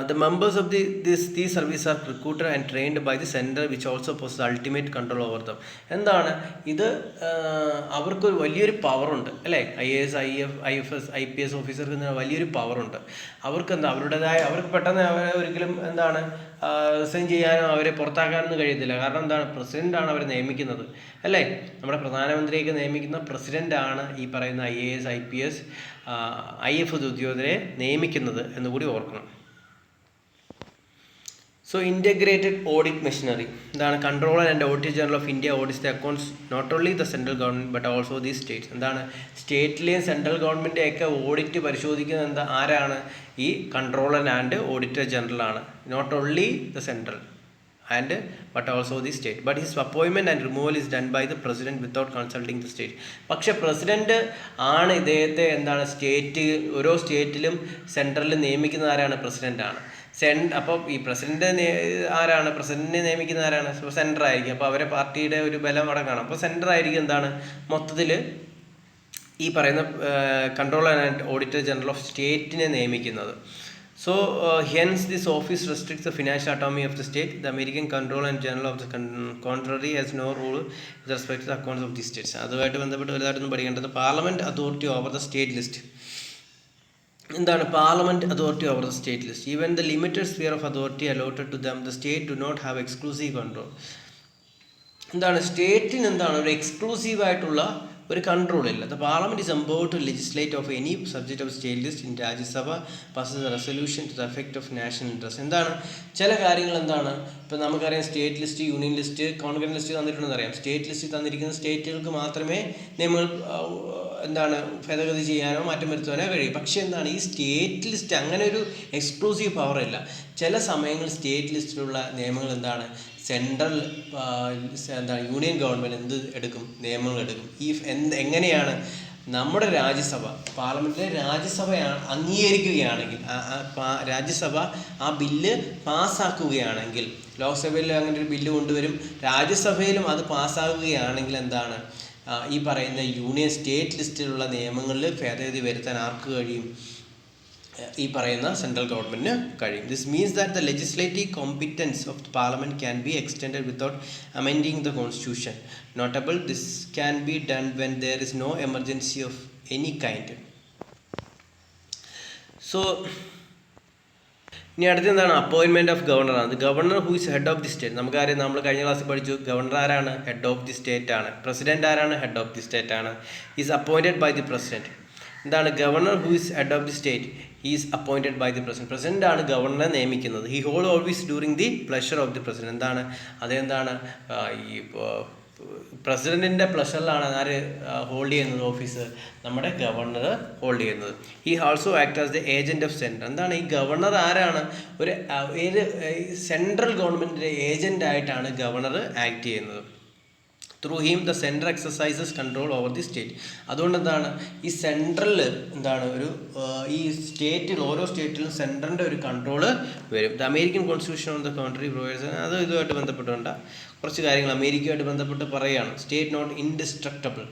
The members of these services are recruited and trained by the center which also possesses ultimate control over them. ഇത് അവർക്ക് വലിയൊരു പവറുണ്ട് അല്ലേ. IAS, IFS, IPS ഓഫീസർക്ക് വലിയൊരു പവറുണ്ട്. അവർക്ക് അവർക്ക് പെട്ടെന്ന് അവരെ ഒരിക്കലും റിസൈൻ ചെയ്യാനോ അവരെ പുറത്താക്കാനൊന്നും കഴിയത്തില്ല. കാരണം പ്രസിഡൻ്റാണ് അവരെ നിയമിക്കുന്നത് അല്ലേ. നമ്മുടെ പ്രധാനമന്ത്രിയൊക്കെ നിയമിക്കുന്ന പ്രസിഡൻ്റാണ് ഈ പറയുന്ന IAS, IPS, IFS ഉദ്യോഗസ്ഥരെ നിയമിക്കുന്നത് എന്നുകൂടി ഓർക്കണം. സോ ഇൻറ്റഗ്രേറ്റഡ് ഓഡിറ്റ് മെഷീനറി എന്താണ്? Controller and auditor general of India audits the accounts not only the central government but also the states. എന്താണ്? സ്റ്റേറ്റിലെയും സെൻട്രൽ ഗവൺമെൻറ്റെയൊക്കെ ഓഡിറ്റ് പരിശോധിക്കുന്നത് ആരാണ്? ഈ കൺട്രോളർ ആൻഡ് ഓഡിറ്റർ ജനറൽ ആണ്. Not only the central and but also the state. But his appointment and removal is done by the president without consulting the state. പക്ഷേ president ആണ് ഇദ്ദേഹത്തെ ഓരോ സ്റ്റേറ്റിലും സെൻട്രലിൽ നിയമിക്കുന്ന ആരാണ്? പ്രസിഡൻ്റാണ്. അപ്പോൾ ഈ പ്രസിഡന്റ് ആരാണ്? പ്രസിഡന്റിനെ നിയമിക്കുന്ന ആരാണ്? സെൻറ്റർ ആയിരിക്കും. അപ്പോൾ അവരെ പാർട്ടിയുടെ ഒരു ബലം അടങ്ങാണ്. അപ്പോൾ സെൻറ്റർ ആയിരിക്കും എന്താണ് മൊത്തത്തിൽ ഈ പറയുന്ന controller and auditor general of സ്റ്റേറ്റിനെ നിയമിക്കുന്നത്. So hence this office restricts the financial autonomy of the state. The American Controller and General of the contrary has no rule with respect to the accounts of the states. അതുമായിട്ട് ബന്ധപ്പെട്ട് വലുതായിട്ടൊന്നും പഠിക്കേണ്ടത് parliament authority over the state list. എന്താണ് parliament authority over the state list? Even the limited sphere of authority allotted to them the state do not have exclusive control. എന്താണ്? സ്റ്റേറ്റിന് എന്താണ് ഒരു എക്സ്ക്ലൂസീവായിട്ടുള്ള ഒരു കൺട്രോൾ ഇല്ല. The parliament is empowered to legislate of any subject of state list in Rajya Sabha passes resolution to the effect of national interest. എന്താണ്? ചില കാര്യങ്ങൾ എന്താണ്? ഇപ്പം നമുക്കറിയാം state list, union list, congress list തന്നിട്ടുണ്ടെന്ന് അറിയാം. സ്റ്റേറ്റ് ലിസ്റ്റ് തന്നിരിക്കുന്ന സ്റ്റേറ്റുകൾക്ക് മാത്രമേ നിയമങ്ങൾ ഭേദഗതി ചെയ്യാനോ മാറ്റം വരുത്താനോ കഴിയും. പക്ഷേ എന്താണ്? ഈ സ്റ്റേറ്റ് ലിസ്റ്റ് അങ്ങനെ ഒരു എക്സ്ക്ലൂസീവ് പവർ ഇല്ല. ചില സമയങ്ങളിൽ സ്റ്റേറ്റ് ലിസ്റ്റിലുള്ള നിയമങ്ങൾ സെൻട്രൽ യൂണിയൻ ഗവൺമെൻറ് നിയമങ്ങൾ എടുക്കും. എങ്ങനെയാണ്? നമ്മുടെ രാജ്യസഭ, പാർലമെൻറ്റിലെ രാജ്യസഭയാണ് അംഗീകരിക്കുകയാണെങ്കിൽ, രാജ്യസഭ ആ ബില്ല് പാസ്സാക്കുകയാണെങ്കിൽ, ലോക്സഭയിൽ അങ്ങനെ ഒരു ബില്ല് കൊണ്ടുവരും, രാജ്യസഭയിലും അത് പാസ്സാകുകയാണെങ്കിൽ ഈ പറയുന്ന യൂണിയൻ സ്റ്റേറ്റ് ലിസ്റ്റിലുള്ള നിയമങ്ങളിൽ ഭേദഗതി വരുത്താൻ ആർക്ക് കഴിയും? ഈ പറയുന്ന സെൻട്രൽ ഗവൺമെൻറ്റിന് കഴിയും. This means that the legislative competence of the parliament can be extended without amending the constitution. Notable this can be done when there is no emergency of any kind. So ഇനി അടുത്ത് appointment of governor ആണ്. Governor who is head of the state. നമുക്കറിയാം, നമ്മൾ കഴിഞ്ഞ ക്ലാസ്സിൽ പഠിച്ചു, governor ആരാണ്? Head of the state ആണ്. പ്രസിഡന്റ് ആരാണ്? ഹെഡ് ഓഫ് ദി സ്റ്റേറ്റ് ആണ്. Is appointed by the president. Governor who is head of the state is appointed by the president. President ആണ് ഗവർണറെ നിയമിക്കുന്നത്. He hold always during the pleasure of the president. ഈ പ്രസിഡന്റിൻ്റെ പ്ലഷറിലാണ് ആര് hold ചെയ്യുന്നത് office? നമ്മുടെ ഗവർണർ ഹോൾഡ് ചെയ്യുന്നത്. He also act as the agent of central. ഈ ഗവർണർ ആരാണ്? സെൻട്രൽ ഗവൺമെൻറ്റിൻ്റെ ഏജന്റ് ആയിട്ടാണ് ഗവർണർ ആക്ട് ചെയ്യുന്നത്. Through him the central exercises control over the state. അതുകൊണ്ട് ഈ സെൻട്രലിൽ ഈ സ്റ്റേറ്റിൽ, ഓരോ സ്റ്റേറ്റിലും സെൻട്രലിൻ്റെ ഒരു കൺട്രോള് വരും. The American constitution of the country provides. ഇതുമായിട്ട് ബന്ധപ്പെട്ടുകൊണ്ട് കുറച്ച് കാര്യങ്ങൾ അമേരിക്കയുമായിട്ട് ബന്ധപ്പെട്ട് പറയുകയാണ്. State not indestructible.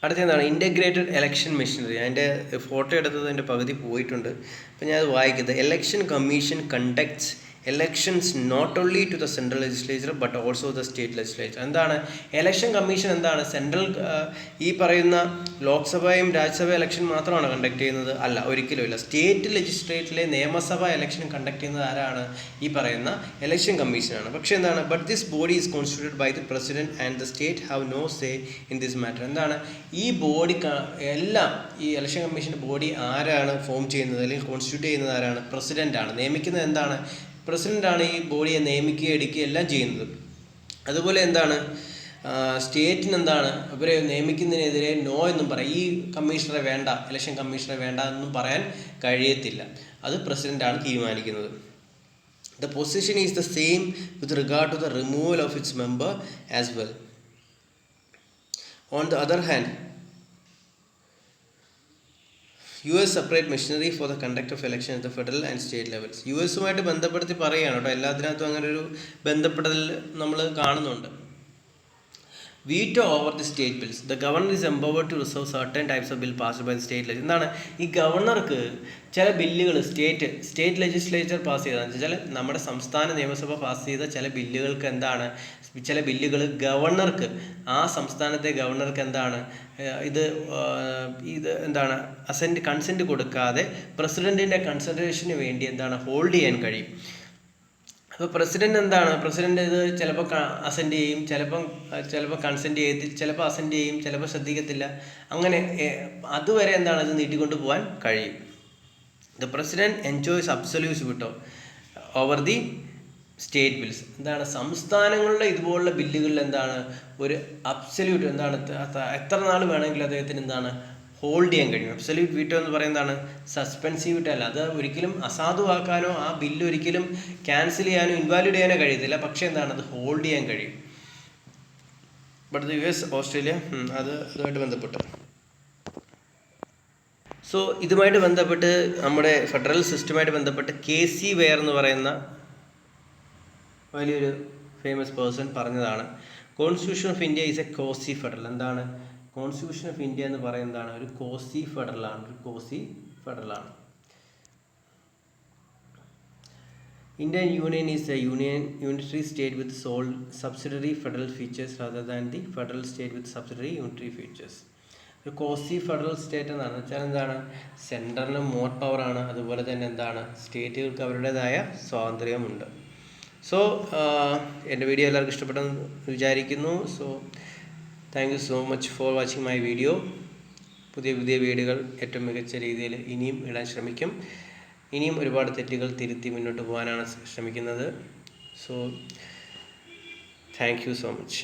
അടുത്ത ഇൻ്റഗ്രേറ്റഡ് ഇലക്ഷൻ മെഷീനറി. അതിൻ്റെ ഫോട്ടോ എടുത്തത് എൻ്റെ പകുതി പോയിട്ടുണ്ട്. അപ്പോൾ ഞാനത് വായിക്കുന്നത്. Election commission conducts elections not only to the central legislature but also the state legislature. Election commission central ഈ പറയുന്ന ലോക്സഭയും രാജ്യസഭ ഇലക്ഷൻ മാത്രമാണ് കണ്ടക്ട് ചെയ്യുന്നത്? അല്ല, ഒരിക്കലും ഇല്ല. സ്റ്റേറ്റ് ലെജിസ്ലേറ്ററിലെ നിയമസഭ ഇലക്ഷൻ കണ്ടക്ട് ചെയ്യുന്നത് ആരാണ്? ഈ പറയുന്ന ഇലക്ഷൻ കമ്മീഷനാണ്. പക്ഷേ but this body is constituted by the president and the state have no say in this matter. ഈ ബോഡി എല്ലാം, ഈ ഇലക്ഷൻ കമ്മീഷൻ്റെ ബോഡി ആരാണ് ഫോം ചെയ്യുന്നത് അല്ലെങ്കിൽ കോൺസ്റ്റിറ്റ്യൂട്ട് ചെയ്യുന്നത് ആരാണ്? പ്രസിഡന്റ് ആണ്. നിയമിക്കുന്നത് പ്രസിഡൻ്റാണ് ഈ ബോഡിയെ നിയമിക്കുകയും എടുക്കുകയും എല്ലാം ചെയ്യുന്നത്. അതുപോലെ സ്റ്റേറ്റിന് ഇവരെ നിയമിക്കുന്നതിനെതിരെ നോ എന്നും പറയാം. ഈ കമ്മീഷണറെ വേണ്ട, ഇലക്ഷൻ കമ്മീഷണറെ വേണ്ട എന്നും പറയാൻ കഴിയത്തില്ല. അത് പ്രസിഡൻ്റാണ് തീരുമാനിക്കുന്നത്. The position is the same with regard to the removal of its member as well. On the other hand, US separate machinery for the conduct of election at the federal and state levels. US-ഉമായിട്ട് ബന്ധപ്പെടുത്തി പറയുകയാണ് കേട്ടോ. എല്ലാത്തിനകത്തും അങ്ങനെ ഒരു ബന്ധപ്പെടൽ നമ്മൾ കാണുന്നുണ്ട്. Veto over the state bills. The governor is empowered to reserve certain types of bill passed by the state legislature. ഈ ഗവർണർക്ക് ചില ബില്ലുകൾ സ്റ്റേറ്റ് ലെജിസ്ലേച്ചർ പാസ് ചെയ്തതെന്ന് വെച്ചാൽ നമ്മുടെ സംസ്ഥാന നിയമസഭ പാസ് ചെയ്ത ചില ബില്ലുകൾക്ക് ചില ബില്ലുകൾ ഗവർണർക്ക്, ആ സംസ്ഥാനത്തെ ഗവർണർക്ക് കൺസെൻറ്റ് കൊടുക്കാതെ പ്രസിഡൻറ്റിൻ്റെ കൺസിഡറേഷന് വേണ്ടി ഹോൾഡ് ചെയ്യാൻ കഴിയും. അപ്പോൾ പ്രസിഡന്റ് ഇത് ചിലപ്പോൾ അസെൻറ്റ് ചെയ്യും, ചിലപ്പോൾ കൺസെൻറ്റ് ചെയ്യത്തില്ല, ചിലപ്പോൾ അസെൻറ്റ് ചെയ്യും, ചിലപ്പോൾ ശ്രദ്ധിക്കത്തില്ല. അങ്ങനെ അതുവരെ അത് നീട്ടിക്കൊണ്ട് പോകാൻ കഴിയും. ദ പ്രസിഡന്റ് എൻജോയ്സ് അബ്സല്യൂട്ട് വിട്ടോ. Over the state bills. എന്താണ് സംസ്ഥാനങ്ങളുടെ ഇതുപോലുള്ള ബില്ലുകളിൽ എന്താണ് ഒരു അബ്സല്യൂട്ട് എന്താണ് എത്ര നാൾ വേണമെങ്കിലും അദ്ദേഹത്തിന് എന്താണ് ഹോൾഡ് ചെയ്യാൻ കഴിയും. അബ്സല്യൂട്ട് വീറ്റോ എന്ന് പറയുന്നതാണ് സസ്പെൻസീവ് വീറ്റോ അല്ല. അത് ഒരിക്കലും അസാധുവാക്കാനോ ആ ബില്ല് ഒരിക്കലും ക്യാൻസൽ ചെയ്യാനോ ഇൻവാലിഡ് ചെയ്യാനോ കഴിയത്തില്ല. പക്ഷേ എന്താണ് അത് ഹോൾഡ് ചെയ്യാൻ കഴിയും. ബട്ട് ദ US, ഓസ്ട്രേലിയ അതുമായിട്ട് ബന്ധപ്പെട്ട് സോ ഇതുമായിട്ട് ബന്ധപ്പെട്ട് നമ്മുടെ ഫെഡറൽ സിസ്റ്റമായിട്ട് ബന്ധപ്പെട്ട് KC വെയർ എന്ന് പറയുന്ന വലിയൊരു ഫേമസ് പേഴ്സൺ പറഞ്ഞതാണ് constitution of India is a quasi federal. എന്താണ് കോൺസ്റ്റിറ്റ്യൂഷൻ ഓഫ് ഇന്ത്യ എന്ന് പറയുന്നതാണ് ഒരു Kosi ഫെഡറലാണ്. Indian Union is a unitary state with sole subsidiary federal features rather than the federal state with subsidiary unitary features. ഒരു Kosi federal state എന്നാണ് വെച്ചാൽ എന്താണ് സെൻട്രലിന് more പവറാണ്, അതുപോലെ തന്നെ എന്താണ് സ്റ്റേറ്റുകൾക്ക് അവരുടേതായ സ്വാതന്ത്ര്യമുണ്ട്. സോ എൻ്റെ വീഡിയോ എല്ലാവർക്കും ഇഷ്ടപ്പെട്ടെന്ന് വിചാരിക്കുന്നു. So thank you so much for watching my video. പുതിയ വീഡിയോകൾ ഏറ്റവും മികച്ച രീതിയിൽ ഇനിയും ഇടാൻ ശ്രമിക്കും. ഇനിയും ഒരുപാട് തെറ്റുകൾ തിരുത്തി മുന്നോട്ട് പോകാനാണ് ശ്രമിക്കുന്നത്. So thank you so much.